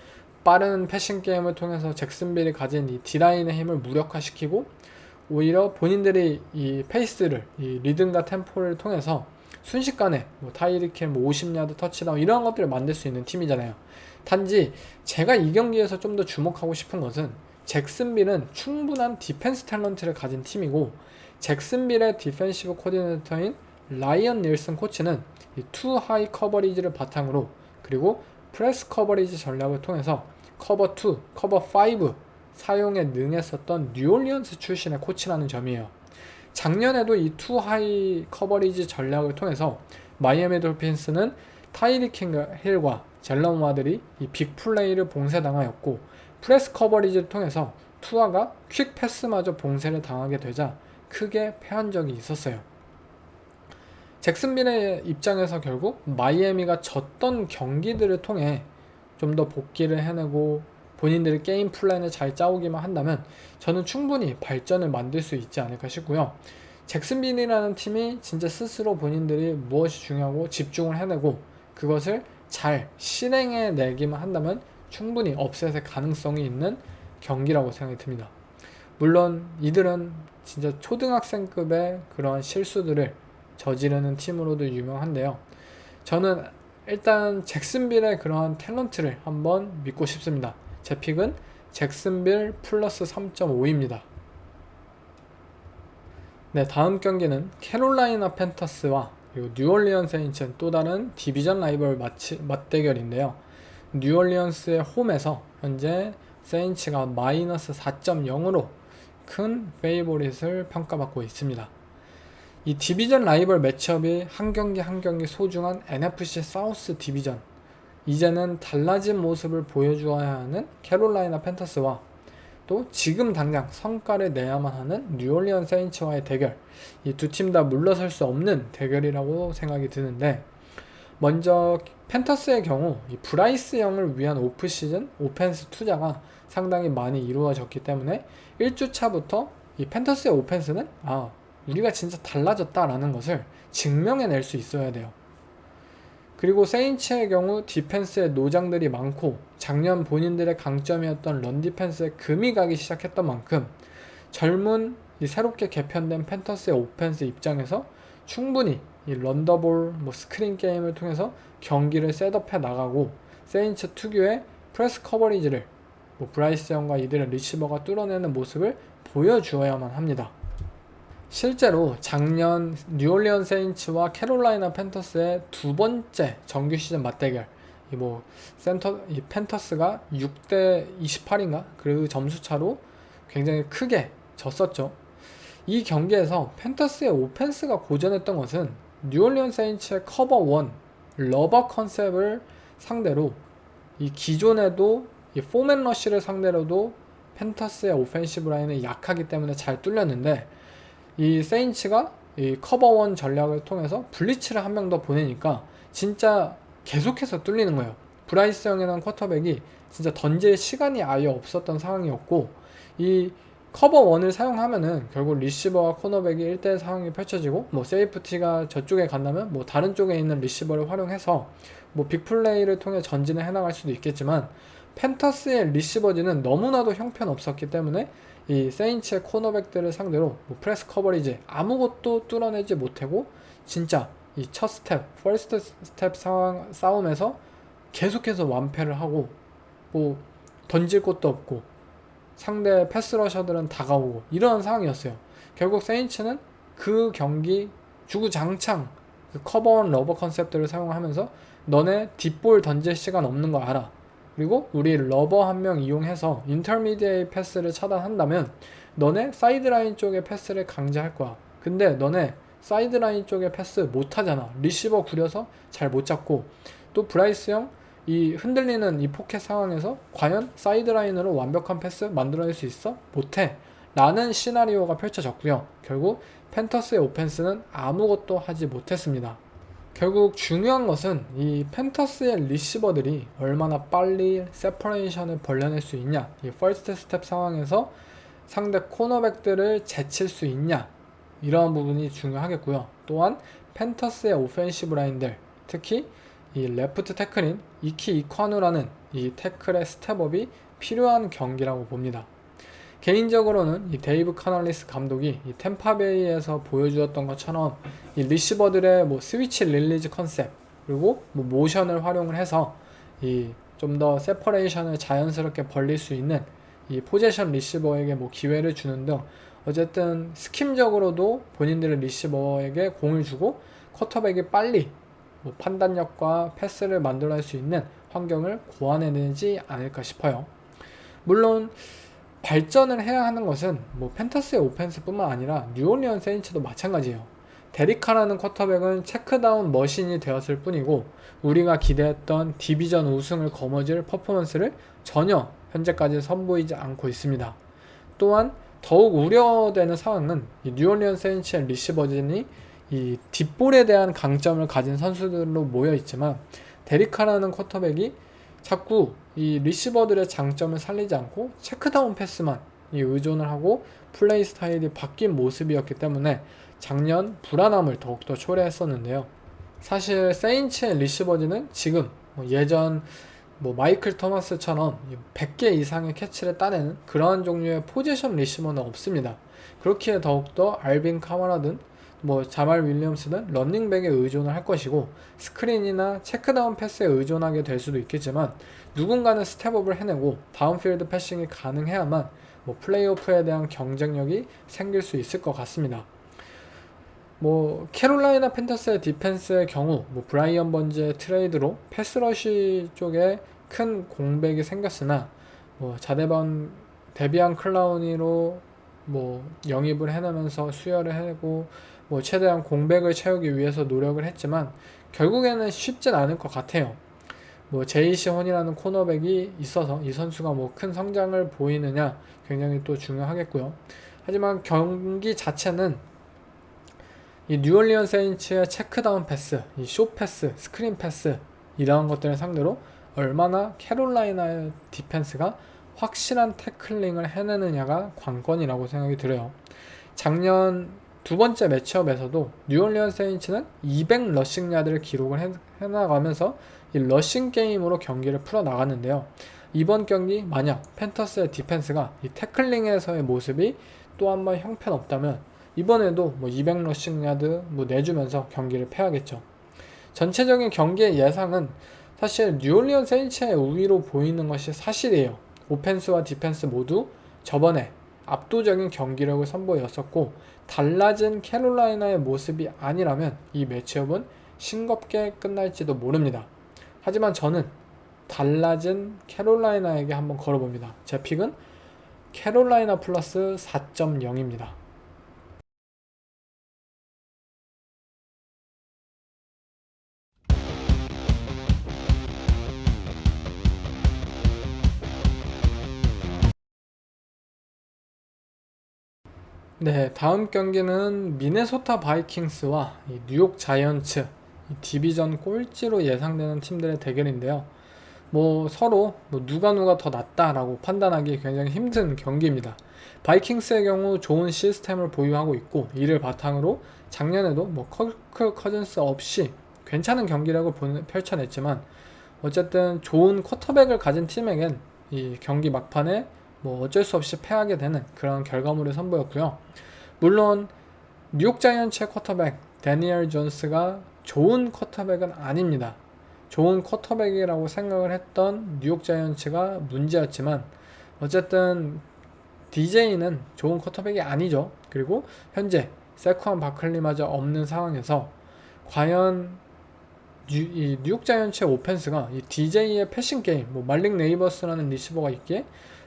빠른 패싱 게임을 통해서 잭슨빌이 가진 이 D라인의 힘을 무력화시키고 오히려 본인들이 이 페이스를, 이 리듬과 템포를 통해서 순식간에 타이리킥 50야드 터치다운 이런 것들을 만들 수 있는 팀이잖아요. 단지 제가 이 경기에서 좀 더 주목하고 싶은 것은 잭슨빌은 충분한 디펜스 탤런트를 가진 팀이고, 잭슨빌의 디펜시브 코디네이터인 라이언 닐슨 코치는 이 투 하이 커버리지를 바탕으로 그리고 프레스 커버리지 전략을 통해서 커버 2, 커버 5 사용에 능했었던 뉴올리언스 출신의 코치라는 점이에요. 작년에도 이 투 하이 커버리지 전략을 통해서 마이애미 돌핀스는 타이리킥 힐과 젤런 와들이 이 빅플레이를 봉쇄당하였고, 프레스 커버리지를 통해서 투아가 퀵 패스마저 봉쇄를 당하게 되자 크게 패한 적이 있었어요. 잭슨빌의 입장에서 결국 마이애미가 졌던 경기들을 통해 좀 더 복귀를 해내고 본인들의 게임 플랜을 잘 짜오기만 한다면 저는 충분히 발전을 만들 수 있지 않을까 싶고요. 잭슨빌이라는 팀이 진짜 스스로 본인들이 무엇이 중요하고 집중을 해내고 그것을 잘 실행해내기만 한다면 충분히 업셋의 가능성이 있는 경기라고 생각이 듭니다. 물론 이들은 진짜 초등학생급의 그러한 실수들을 저지르는 팀으로도 유명한데요. 저는 일단 잭슨빌의 그러한 탤런트를 한번 믿고 싶습니다. 제 픽은 잭슨빌 플러스 3.5입니다. 네, 다음 경기는 캐롤라이나 팬터스와 그리고 뉴올리언스 세인츠, 또 다른 디비전 라이벌 맞대결인데요. 뉴올리언스의 홈에서 현재 세인츠가 마이너스 4.0으로 큰 페이보릿을 평가받고 있습니다. 이 디비전 라이벌 매치업이 한 경기 한 경기 소중한 NFC 사우스 디비전, 이제는 달라진 모습을 보여주어야 하는 캐롤라이나 팬터스와 또 지금 당장 성과를 내야만 하는 뉴올리언 세인츠와의 대결, 이 두 팀 다 물러설 수 없는 대결이라고 생각이 드는데, 먼저 팬터스의 경우 이 브라이스 영을 위한 오프시즌 오펜스 투자가 상당히 많이 이루어졌기 때문에 1주차부터 이 팬터스의 오펜스는 우리가 진짜 달라졌다라는 것을 증명해낼 수 있어야 돼요. 그리고 세인츠의 경우 디펜스에 노장들이 많고 작년 본인들의 강점이었던 런 디펜스에 금이 가기 시작했던 만큼 젊은 이 새롭게 개편된 팬터스의 오펜스 입장에서 충분히 이 런더볼, 스크린 게임을 통해서 경기를 셋업해 나가고 세인츠 특유의 프레스 커버리지를 브라이스 영과 이들의 리시버가 뚫어내는 모습을 보여주어야만 합니다. 실제로 작년 뉴올리언 세인츠와 캐롤라이나 팬터스의 두 번째 정규 시즌 맞대결, 이 팬터스가 6대 28인가 그 점수 차로 굉장히 크게 졌었죠. 이 경기에서 팬터스의 오펜스가 고전했던 것은 뉴올리언 세인츠의 커버 1 러버 컨셉을 상대로 이 기존에도 이 포맨 러쉬를 상대로도 팬터스의 오펜시브 라인이 약하기 때문에 잘 뚫렸는데, 이 세인츠가 이 커버 1 전략을 통해서 블리츠를 한 명 더 보내니까 진짜 계속해서 뚫리는 거예요. 브라이스 영이라는 쿼터백이 진짜 던질 시간이 아예 없었던 상황이었고, 이 커버 1을 사용하면은 결국 리시버와 코너백이 1대1 상황이 펼쳐지고 세이프티가 저쪽에 간다면 다른 쪽에 있는 리시버를 활용해서 빅플레이를 통해 전진을 해나갈 수도 있겠지만, 팬터스의 리시버진은 너무나도 형편없었기 때문에 이 세인츠의 코너백들을 상대로 프레스 커버리지 아무것도 뚫어내지 못하고 진짜 이 첫 스텝, 퍼스트 스텝 싸움에서 계속해서 완패를 하고 던질 곳도 없고 상대 패스러셔들은 다가오고 이런 상황이었어요. 결국 세인츠는 그 경기 주구장창 그 커버원 러버 컨셉들을 사용하면서 너네 딥볼 던질 시간 없는 거 알아. 그리고 우리 러버 한 명 이용해서 인터미디에이 패스를 차단한다면 너네 사이드라인 쪽에 패스를 강제할 거야. 근데 너네 사이드라인 쪽에 패스 못하잖아. 리시버 구려서 잘 못 잡고, 또 브라이스 형 이 흔들리는 이 포켓 상황에서 과연 사이드라인으로 완벽한 패스 만들어낼 수 있어? 못해. 라는 시나리오가 펼쳐졌고요. 결국 팬터스의 오펜스는 아무것도 하지 못했습니다. 결국 중요한 것은 이 팬터스의 리시버들이 얼마나 빨리 세퍼레이션을 벌려낼 수 있냐, 이 퍼스트 스텝 상황에서 상대 코너백들을 제칠 수 있냐, 이러한 부분이 중요하겠고요. 또한 팬터스의 오펜시브 라인들, 특히 이 레프트 태클인 이키 이ኳ누라는 이 태클의 스텝업이 필요한 경기라고 봅니다. 개인적으로는 이 데이브 카널리스 감독이 이 템파베이에서 보여주었던 것처럼 이 리시버들의 스위치 릴리즈 컨셉, 그리고 모션을 활용을 해서 이 좀 더 세퍼레이션을 자연스럽게 벌릴 수 있는 이 포지션 리시버에게 기회를 주는 등 어쨌든 스킴적으로도 본인들의 리시버에게 공을 주고 쿼터백이 빨리 판단력과 패스를 만들어낼 수 있는 환경을 고안해내지 않을까 싶어요. 물론 발전을 해야 하는 것은 팬터스의 오펜스뿐만 아니라 뉴올리언 세인츠도 마찬가지예요. 데리카라는 쿼터백은 체크다운 머신이 되었을 뿐이고 우리가 기대했던 디비전 우승을 거머쥘 퍼포먼스를 전혀 현재까지 선보이지 않고 있습니다. 또한 더욱 우려되는 상황은 이 뉴올리언 세인츠의 리시버진이 이 뒷볼에 대한 강점을 가진 선수들로 모여 있지만, 데리카라는 쿼터백이 자꾸 이 리시버들의 장점을 살리지 않고 체크다운 패스만 의존을 하고 플레이 스타일이 바뀐 모습이었기 때문에 작년 불안함을 더욱더 초래했었는데요. 사실 세인츠의 리시버진은 지금 예전 마이클 토마스처럼 100개 이상의 캐치를 따내는 그러한 종류의 포지션 리시버는 없습니다. 그렇기에 더욱더 알빈 카마라든 자말 윌리엄스는 런닝백에 의존을 할 것이고, 스크린이나 체크다운 패스에 의존하게 될 수도 있겠지만 누군가는 스텝업을 해내고 다운필드 패싱이 가능해야만 플레이오프에 대한 경쟁력이 생길 수 있을 것 같습니다. 캐롤라이나 팬터스의 디펜스의 경우 브라이언 번즈의 트레이드로 패스러시 쪽에 큰 공백이 생겼으나 뭐 자대반 데비안 클라우니로 뭐 영입을 해내면서 수혈을 해내고 뭐 최대한 공백을 채우기 위해서 노력을 했지만 결국에는 쉽진 않을 것 같아요. 뭐 제이시 혼이라는 코너백이 있어서 이 선수가 뭐 큰 성장을 보이느냐 굉장히 또 중요하겠고요. 하지만 경기 자체는 이 뉴올리언 세인츠의 체크다운 패스, 이 숏 패스, 스크린 패스 이러한 것들을 상대로 얼마나 캐롤라이나의 디펜스가 확실한 태클링을 해내느냐가 관건이라고 생각이 들어요. 작년 두 번째 매치업에서도 뉴올리언 세인츠는 200 러싱 야드를 기록을 해나가면서 이 러싱 게임으로 경기를 풀어나갔는데요. 이번 경기 만약 팬터스의 디펜스가 이 태클링에서의 모습이 또 한 번 형편없다면 이번에도 뭐 200 러싱 야드 뭐 내주면서 경기를 패하겠죠. 전체적인 경기의 예상은 사실 뉴올리언 세인츠의 우위로 보이는 것이 사실이에요. 오펜스와 디펜스 모두 저번에 압도적인 경기력을 선보였었고 달라진 캐롤라이나의 모습이 아니라면 이 매치업은 싱겁게 끝날지도 모릅니다. 하지만 저는 달라진 캐롤라이나에게 한번 걸어봅니다. 제 픽은 캐롤라이나 플러스 4.0입니다. 네, 다음 경기는 미네소타 바이킹스와 이 뉴욕 자이언츠, 이 디비전 꼴찌로 예상되는 팀들의 대결인데요. 뭐 서로 뭐 누가 더 낫다라고 판단하기 굉장히 힘든 경기입니다. 바이킹스의 경우 좋은 시스템을 보유하고 있고 이를 바탕으로 작년에도 뭐 커크 커즌스 없이 괜찮은 경기력을 펼쳐냈지만 어쨌든 좋은 쿼터백을 가진 팀에겐 이 경기 막판에 뭐 어쩔 수 없이 패하게 되는 그런 결과물을 선보였고요. 물론 뉴욕 자이언츠의 쿼터백 데니얼 존스가 좋은 쿼터백은 아닙니다. 좋은 쿼터백이라고 생각을 했던 뉴욕 자이언츠가 문제였지만 어쨌든 DJ는 좋은 쿼터백이 아니죠. 그리고 현재 세쿠안 바클리마저 없는 상황에서 과연 이 뉴욕 자이언츠의 오펜스가 이 DJ의 패싱 게임, 뭐 말릭 네이버스라는 리시버가 있기에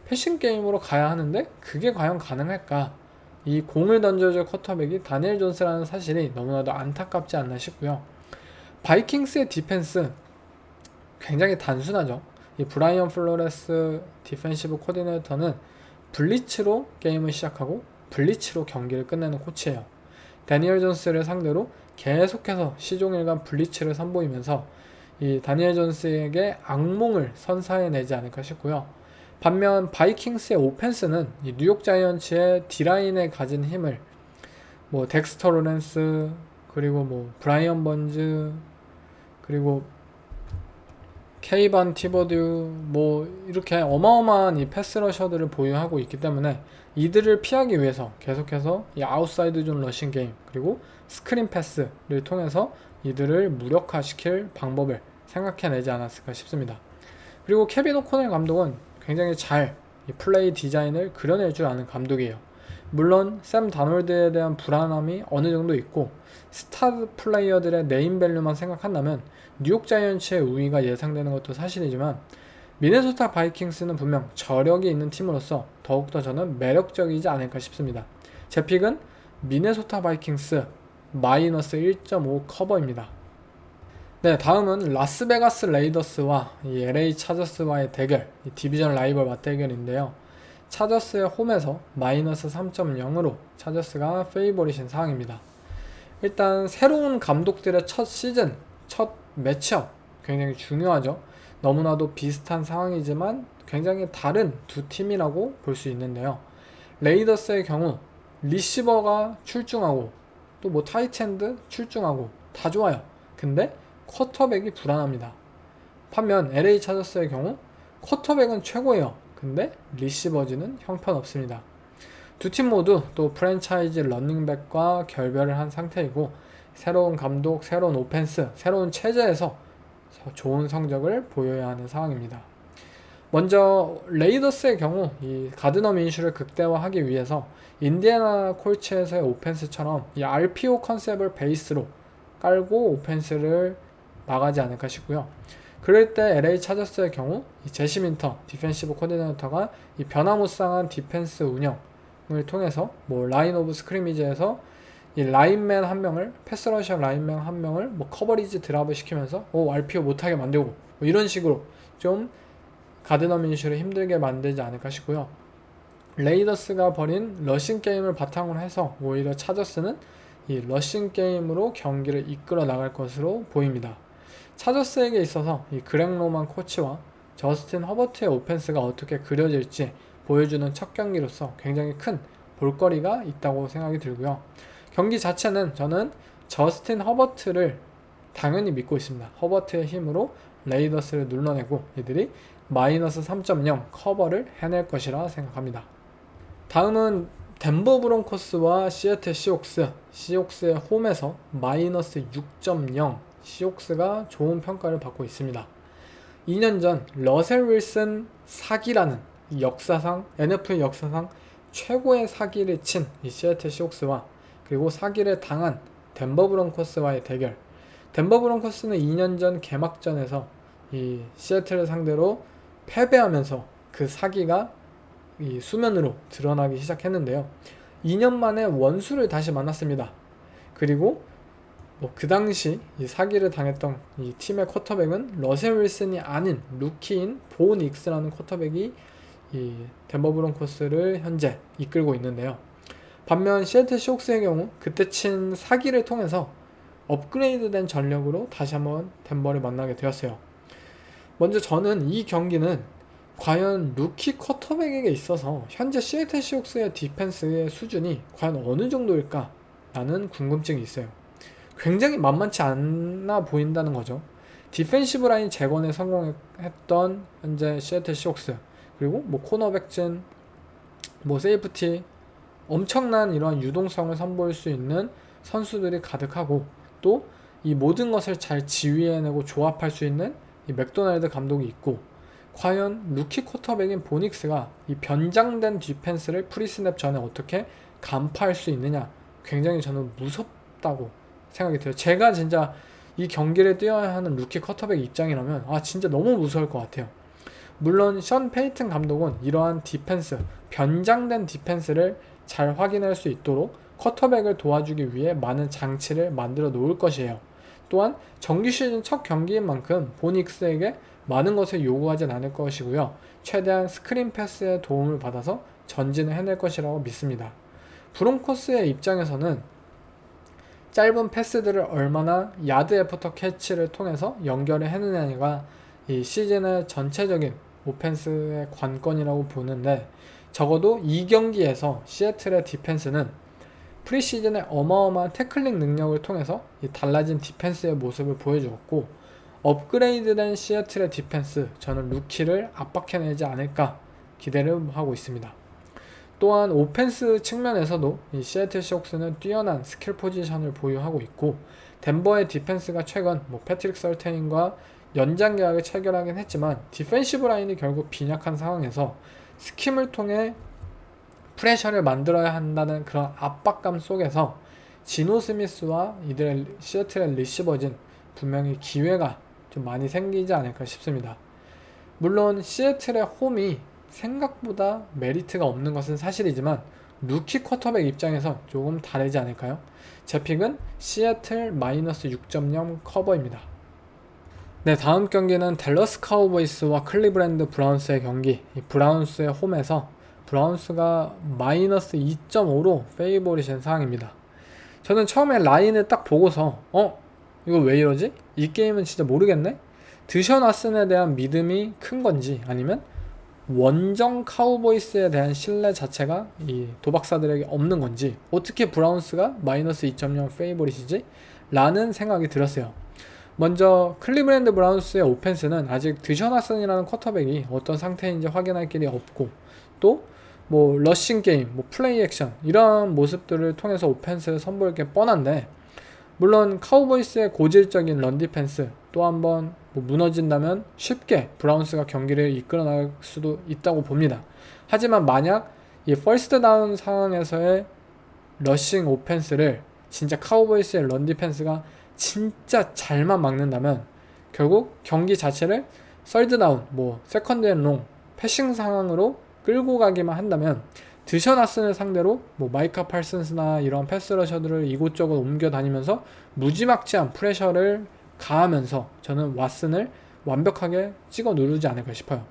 패싱 게임으로 가야 하는데 그게 과연 가능할까? 이 공을 던져줄 쿼터백이 다니엘 존스라는 사실이 너무나도 안타깝지 않나 싶고요. 바이킹스의 디펜스 굉장히 단순하죠. 이 브라이언 플로레스 디펜시브 코디네이터는 블리츠로 게임을 시작하고 블리츠로 경기를 끝내는 코치예요. 다니엘 존스를 상대로 계속해서 시종일관 블리츠를 선보이면서 이 다니엘 존스에게 악몽을 선사해내지 않을까 싶고요. 반면 바이킹스의 오펜스는 이 뉴욕 자이언츠의 D라인에 가진 힘을 뭐 덱스터 로렌스 그리고 뭐 브라이언 번즈 그리고 케이반 티버듀 뭐 이렇게 어마어마한 이 패스러셔들을 보유하고 있기 때문에 이들을 피하기 위해서 계속해서 이 아웃사이드 존 러싱 게임 그리고 스크린 패스를 통해서 이들을 무력화시킬 방법을 생각해내지 않았을까 싶습니다. 그리고 케빈 오코넬 감독은 굉장히 잘 이 플레이 디자인을 그려낼 줄 아는 감독이에요. 물론 샘 다놀드에 대한 불안함이 어느 정도 있고 스타 플레이어들의 네임밸류만 생각한다면 뉴욕 자이언츠의 우위가 예상되는 것도 사실이지만 미네소타 바이킹스는 분명 저력이 있는 팀으로서 더욱더 저는 매력적이지 않을까 싶습니다. 제 픽은 미네소타 바이킹스 마이너스 1.5 커버입니다. 네, 다음은 라스베가스 레이더스와 이 LA 차저스와의 대결, 이 디비전 라이벌 맞대결인데요. 차저스의 홈에서 마이너스 3.0으로 차저스가 페이보릿인 상황입니다. 일단 새로운 감독들의 첫 시즌, 첫 매치업 굉장히 중요하죠. 너무나도 비슷한 상황이지만 굉장히 다른 두 팀이라고 볼 수 있는데요. 레이더스의 경우 리시버가 출중하고 또 뭐 타이트엔드 출중하고 다 좋아요. 근데 쿼터백이 불안합니다. 반면 LA 차저스의 경우 쿼터백은 최고예요. 근데 리시버즈는 형편없습니다. 두 팀 모두 또 프랜차이즈 러닝백과 결별을 한 상태이고 새로운 감독, 새로운 오펜스, 새로운 체제에서 좋은 성적을 보여야 하는 상황입니다. 먼저 레이더스의 경우 이 가드너 민슈를 극대화하기 위해서 인디애나 콜츠에서의 오펜스처럼 이 RPO 컨셉을 베이스로 깔고 오펜스를 나가지 않을까 싶고요. 그럴 때 LA 차저스의 경우 이 제시 민터 디펜시브 코디네이터가 이 변화무쌍한 디펜스 운영을 통해서 뭐 라인 오브 스크리미지에서 이 라인맨 한 명을 패스러셔 라인맨 한 명을 뭐 커버리지 드랍을 시키면서 RPO 못하게 만들고 뭐 이런 식으로 좀 가드너 민슈를 힘들게 만들지 않을까 싶고요. 레이더스가 벌인 러싱 게임을 바탕으로 해서 오히려 차저스는 이 러싱 게임으로 경기를 이끌어 나갈 것으로 보입니다. 차저스에게 있어서 이 그렉 로만 코치와 저스틴 허버트의 오펜스가 어떻게 그려질지 보여주는 첫 경기로서 굉장히 큰 볼거리가 있다고 생각이 들고요. 경기 자체는 저는 저스틴 허버트를 당연히 믿고 있습니다. 허버트의 힘으로 레이더스를 눌러내고 이들이 마이너스 3.0 커버를 해낼 것이라 생각합니다. 다음은 덴버 브론코스와 시애틀 시옥스의 홈에서 마이너스 6.0 시옥스가 좋은 평가를 받고 있습니다. 2년 전 러셀 윌슨 사기라는 NFL 역사상 최고의 사기를 친 이 시애틀 시옥스와 그리고 사기를 당한 덴버 브론코스와의 대결. 덴버 브론코스는 2년 전 개막전에서 이 시애틀을 상대로 패배하면서 그 사기가 이 수면으로 드러나기 시작했는데요. 2년 만에 원수를 다시 만났습니다. 그리고 뭐 그 당시 이 사기를 당했던 이 팀의 쿼터백은 러셀 윌슨이 아닌 루키인 보 닉스라는 쿼터백이 이 덴버 브론코스를 현재 이끌고 있는데요. 반면 시애틀 시옥스의 경우 그때 친 사기를 통해서 업그레이드된 전력으로 다시 한번 덴버를 만나게 되었어요. 먼저 저는 이 경기는 과연 루키 쿼터백에게 있어서 현재 시애틀 시옥스의 디펜스의 수준이 과연 어느 정도일까 라는 궁금증이 있어요. 굉장히 만만치 않아 보인다는 거죠. 디펜시브 라인 재건에 성공했던 현재 시애틀 시옥스, 그리고 뭐 코너백진, 뭐 세이프티, 엄청난 이러한 유동성을 선보일 수 있는 선수들이 가득하고 또 이 모든 것을 잘 지휘해내고 조합할 수 있는 이 맥도날드 감독이 있고, 과연 루키 쿼터백인 보닉스가 이 변장된 디펜스를 프리스냅 전에 어떻게 간파할 수 있느냐, 굉장히 저는 무섭다고 생각이 들어요. 제가 진짜 이 경기를 뛰어야 하는 루키 쿼터백 입장이라면 진짜 너무 무서울 것 같아요. 물론 션 페이튼 감독은 이러한 디펜스, 변장된 디펜스를 잘 확인할 수 있도록 쿼터백을 도와주기 위해 많은 장치를 만들어 놓을 것이에요. 또한 정규 시즌 첫 경기인 만큼 보닉스에게 많은 것을 요구하진 않을 것이고요. 최대한 스크린 패스의 도움을 받아서 전진을 해낼 것이라고 믿습니다. 브론코스의 입장에서는 짧은 패스들을 얼마나 야드 애프터 캐치를 통해서 연결을 해내느냐가 이 시즌의 전체적인 오펜스의 관건이라고 보는데, 적어도 이 경기에서 시애틀의 디펜스는 프리시즌의 어마어마한 태클링 능력을 통해서 이 달라진 디펜스의 모습을 보여주었고, 업그레이드된 시애틀의 디펜스, 저는 루키를 압박해내지 않을까 기대를 하고 있습니다. 또한 오펜스 측면에서도 이 시애틀 시옥스는 뛰어난 스킬 포지션을 보유하고 있고, 덴버의 디펜스가 최근 뭐 패트릭 설테인과 연장 계약을 체결하긴 했지만 디펜시브 라인이 결국 빈약한 상황에서 스킴을 통해 프레셔를 만들어야 한다는 그런 압박감 속에서 지노 스미스와 이들의 시애틀의 리시버진 분명히 기회가 좀 많이 생기지 않을까 싶습니다. 물론 시애틀의 홈이 생각보다 메리트가 없는 것은 사실이지만 루키 쿼터백 입장에서 조금 다르지 않을까요? 제 픽은 시애틀 마이너스 6.0 커버입니다. 네, 다음 경기는 댈러스 카우보이스와 클리브랜드 브라운스의 경기. 이 브라운스의 홈에서 브라운스가 마이너스 2.5로 페이보릿인 상황입니다. 저는 처음에 라인을 딱 보고서 이거 왜 이러지? 이 게임은 진짜 모르겠네? 드션 왓슨에 대한 믿음이 큰 건지, 아니면 원정 카우보이스에 대한 신뢰 자체가 이 도박사들에게 없는 건지, 어떻게 브라운스가 마이너스 2.0 페이보릿이지? 라는 생각이 들었어요. 먼저 클리브랜드 브라운스의 오펜스는 아직 드션 왓슨이라는 쿼터백이 어떤 상태인지 확인할 길이 없고, 또 뭐 러싱 게임, 뭐 플레이 액션, 이런 모습들을 통해서 오펜스를 선보일 게 뻔한데, 물론 카우보이스의 고질적인 런 디펜스 또 한번 뭐 무너진다면 쉽게 브라운스가 경기를 이끌어 나갈 수도 있다고 봅니다. 하지만 만약 이 퍼스트 다운 상황에서의 러싱 오펜스를 진짜 카우보이스의 런 디펜스가 진짜 잘만 막는다면 결국 경기 자체를 썰드다운, 세컨드 앤 롱, 패싱 상황으로 끌고 가기만 한다면 드셔나슨을 상대로 마이카 팔슨스나 이런 패스러셔들을 이곳저곳 옮겨 다니면서 무지막지한 프레셔를 가하면서 저는 왓슨을 완벽하게 찍어 누르지 않을까 싶어요.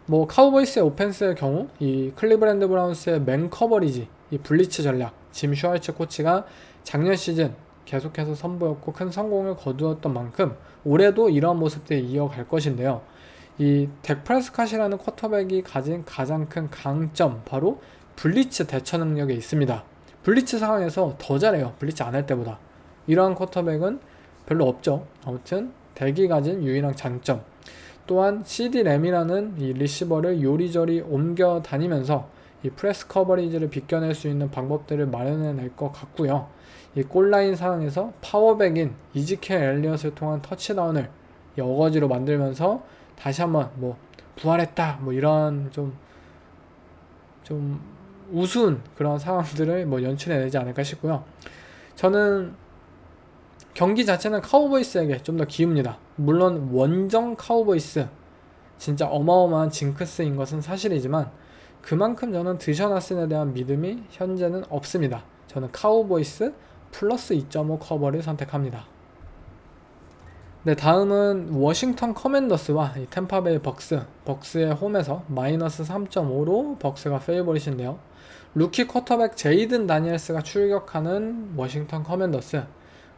카우보이스의 오펜스의 경우 이 클리브랜드 브라운스의 맨 커버리지, 이 블리츠 전략, 짐 슈왈츠 코치가 작년 시즌 계속해서 선보였고 큰 성공을 거두었던 만큼 올해도 이러한 모습들이 이어갈 것인데요. 이 덱 프레스캇이라는 쿼터백이 가진 가장 큰 강점, 바로 블리츠 대처 능력에 있습니다. 블리츠 상황에서 더 잘해요. 블리츠 안 할 때보다. 이러한 쿼터백은 별로 없죠. 아무튼 덱이 가진 유일한 장점. 또한 CD 램이라는 이 리시버를 요리조리 옮겨 다니면서 이 프레스 커버리지를 비껴낼 수 있는 방법들을 마련해낼 것 같고요. 이 골라인 상황에서 파워백인 이지켈 엘리엇을 통한 터치다운을 어거지로 만들면서 다시 한번 부활했다 이런 좀 우스운 그런 상황들을 연출해내지 않을까 싶고요. 저는 경기 자체는 카우보이스에게 좀 더 기웁니다. 물론 원정 카우보이스 진짜 어마어마한 징크스인 것은 사실이지만 그만큼 저는 드셔나슨에 대한 믿음이 현재는 없습니다. 저는 카우보이스 플러스 2.5 커버를 선택합니다. 네, 다음은 워싱턴 커맨더스와 이 템파베이 벅스의 홈에서 마이너스 3.5로 벅스가 페이보릿인데요. 루키 쿼터백 제이든 다니엘스가 출격하는 워싱턴 커맨더스,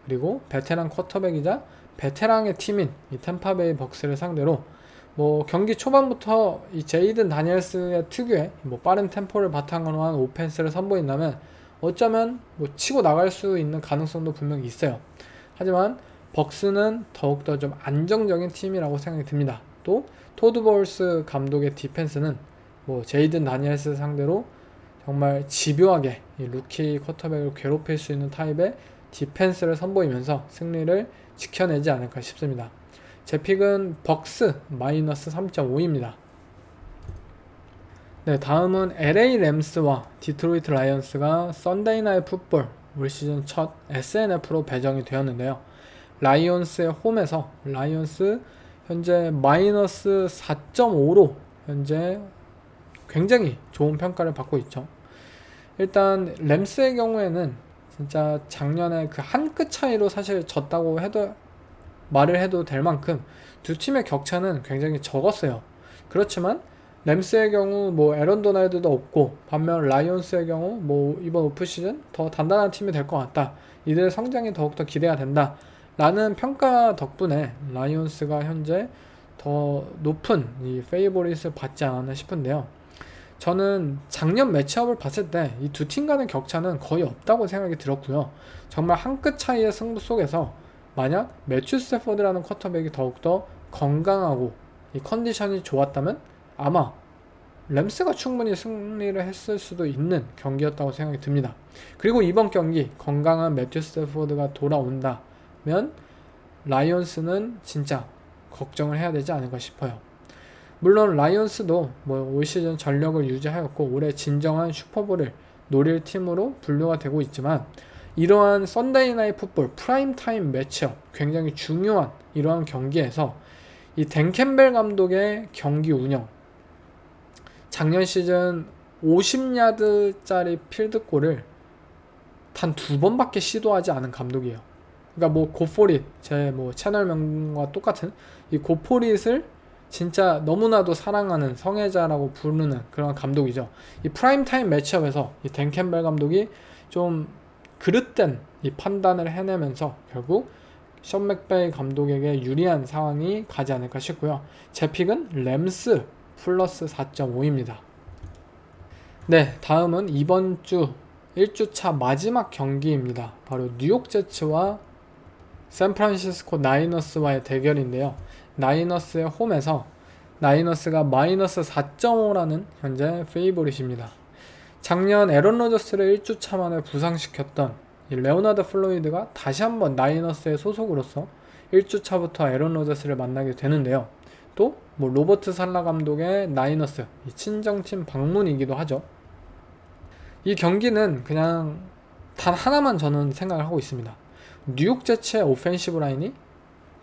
그리고 베테랑 쿼터백이자 베테랑의 팀인 이 템파베이 벅스를 상대로 경기 초반부터 이 제이든 다니엘스의 특유의 빠른 템포를 바탕으로 한 오펜스를 선보인다면 어쩌면 치고 나갈 수 있는 가능성도 분명히 있어요. 하지만 벅스는 더욱더 좀 안정적인 팀이라고 생각이 듭니다. 또 토드 보울스 감독의 디펜스는 제이든 다니엘스 상대로 정말 집요하게 이 루키 쿼터백을 괴롭힐 수 있는 타입의 디펜스를 선보이면서 승리를 지켜내지 않을까 싶습니다. 제 픽은 벅스 마이너스 3.5입니다. 네, 다음은 LA 램스와 디트로이트 라이언스가 썬데이 나잇 풋볼 올 시즌 첫 SNF로 배정이 되었는데요. 라이온스의 홈에서 라이온스 현재 마이너스 4.5로 현재 굉장히 좋은 평가를 받고 있죠. 일단 램스의 경우에는 진짜 작년에 그 한 끗 차이로 사실 졌다고 해도 말을 해도 될 만큼 두 팀의 격차는 굉장히 적었어요. 그렇지만 램스의 경우 에런 도날드도 없고, 반면 라이온스의 경우 이번 오프시즌 더 단단한 팀이 될 것 같다, 이들의 성장이 더욱더 기대가 된다 라는 평가 덕분에 라이온스가 현재 더 높은 이 페이보릿을 받지 않았나 싶은데요. 저는 작년 매치업을 봤을 때 이 두 팀 간의 격차는 거의 없다고 생각이 들었고요. 정말 한 끗 차이의 승부 속에서 만약 매튜 스태포드라는 쿼터백이 더욱더 건강하고 이 컨디션이 좋았다면 아마 램스가 충분히 승리를 했을 수도 있는 경기였다고 생각이 듭니다. 그리고 이번 경기 건강한 매튜 스태포드가 돌아온다면 라이온스는 진짜 걱정을 해야 되지 않을까 싶어요. 물론 라이온스도 올 시즌 전력을 유지하였고 올해 진정한 슈퍼볼을 노릴 팀으로 분류가 되고 있지만, 이러한 썬데이 나잇 풋볼 프라임타임 매치업, 굉장히 중요한 이러한 경기에서 이 댄 캠벨 감독의 경기 운영, 작년 시즌 50야드짜리 필드골을 단 2번밖에 시도하지 않은 감독이에요. 그러니까 고포릿, 제 채널명과 똑같은 이 고포릿을 진짜 너무나도 사랑하는 성애자라고 부르는 그런 감독이죠. 이 프라임타임 매치업에서 이 댄 캠벨 감독이 좀 그릇된 이 판단을 해내면서 결국 션 맥베이 감독에게 유리한 상황이 가지 않을까 싶고요. 제 픽은 램스 플러스 4.5입니다. 네, 다음은 이번 주 1주차 마지막 경기입니다. 바로 뉴욕 제츠와 샌프란시스코 나이너스와의 대결인데요. 나이너스의 홈에서 나이너스가 마이너스 4.5라는 현재 페이보릿입니다. 작년 에런 로저스를 1주차 만에 부상시켰던 이 레오나드 플로이드가 다시 한번 나이너스의 소속으로서 1주차부터 에런 로저스를 만나게 되는데요. 또 로버트 살라 감독의 나이너스, 이 친정팀 방문이기도 하죠. 이 경기는 그냥 단 하나만 저는 생각을 하고 있습니다. 뉴욕 제츠의 오펜시브 라인이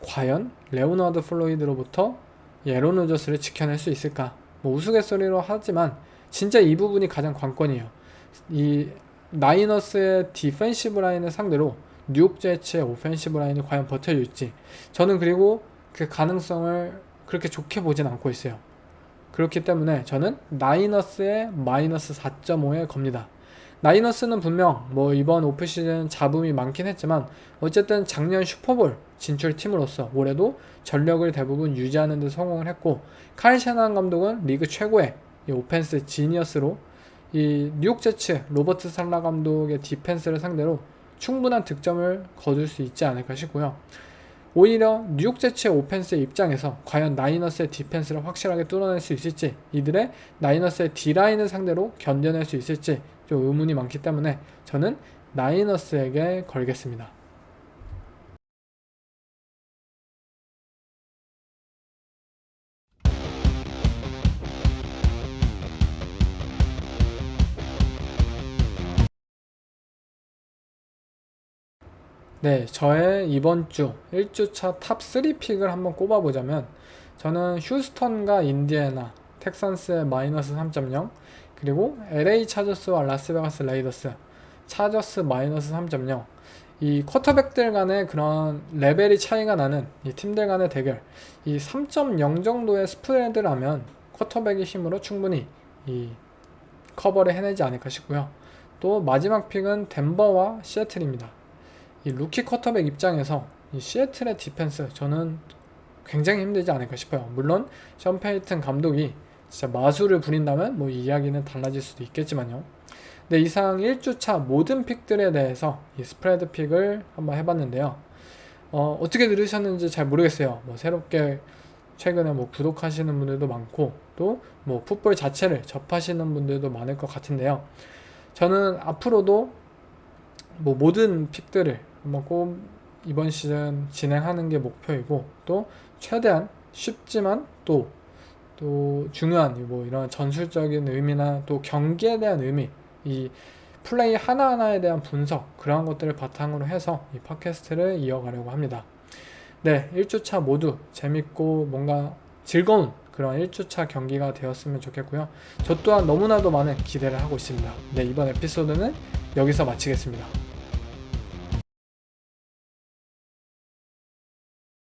과연 레오나르드 플로이드로부터 에런 로저스를 지켜낼 수 있을까? 뭐 우스갯소리로 하지만 진짜 이 부분이 가장 관건이에요. 이 나이너스의 디펜시브 라인을 상대로 뉴욕 제츠의 오펜시브 라인이 과연 버텨줄지, 저는 그리고 그 가능성을 그렇게 좋게 보진 않고 있어요. 그렇기 때문에 저는 나이너스의 마이너스 4.5에 겁니다. 나이너스는 분명 뭐 이번 오프시즌 잡음이 많긴 했지만 어쨌든 작년 슈퍼볼 진출팀으로서 올해도 전력을 대부분 유지하는 데 성공을 했고, 카일 샤나한 감독은 리그 최고의 이 오펜스 지니어스로 이 뉴욕 제츠 로버트 살라 감독의 디펜스를 상대로 충분한 득점을 거둘 수 있지 않을까 싶고요. 오히려 뉴욕 제츠의 오펜스의 입장에서 과연 나이너스의 디펜스를 확실하게 뚫어낼 수 있을지, 이들의 나이너스의 D라인을 상대로 견뎌낼 수 있을지 좀 의문이 많기 때문에 저는 나이너스에게 걸겠습니다. 네, 저의 이번 주 1주차 탑 3 픽을 한번 꼽아보자면, 저는 휴스턴과 인디애나, 텍산스의 마이너스 3.0, 그리고 LA 차저스와 라스베가스 레이더스, 차저스 마이너스 3.0, 이 쿼터백들 간의 그런 레벨이 차이가 나는 이 팀들 간의 대결, 이 3.0 정도의 스프레드라면 쿼터백의 힘으로 충분히 이 커버를 해내지 않을까 싶고요. 또 마지막 픽은 덴버와 시애틀입니다. 이 루키 쿼터백 입장에서 이 시애틀의 디펜스, 저는 굉장히 힘들지 않을까 싶어요. 물론 션 페이튼 감독이 진짜 마술을 부린다면 뭐 이야기는 달라질 수도 있겠지만요. 네, 이상 1주차 모든 픽들에 대해서 이 스프레드 픽을 한번 해봤는데요. 어떻게 들으셨는지 잘 모르겠어요. 뭐 새롭게 최근에 뭐 구독하시는 분들도 많고 또 뭐 풋볼 자체를 접하시는 분들도 많을 것 같은데요. 저는 앞으로도 뭐 모든 픽들을 한번 꼭 이번 시즌 진행하는 게 목표이고, 또 최대한 쉽지만 또 중요한 뭐 이런 전술적인 의미나 또 경기에 대한 의미, 이 플레이 하나하나에 대한 분석, 그런 것들을 바탕으로 해서 이 팟캐스트를 이어가려고 합니다. 네, 1주차 모두 재밌고 뭔가 즐거운 그런 1주차 경기가 되었으면 좋겠고요. 저 또한 너무나도 많은 기대를 하고 있습니다. 네, 이번 에피소드는 여기서 마치겠습니다.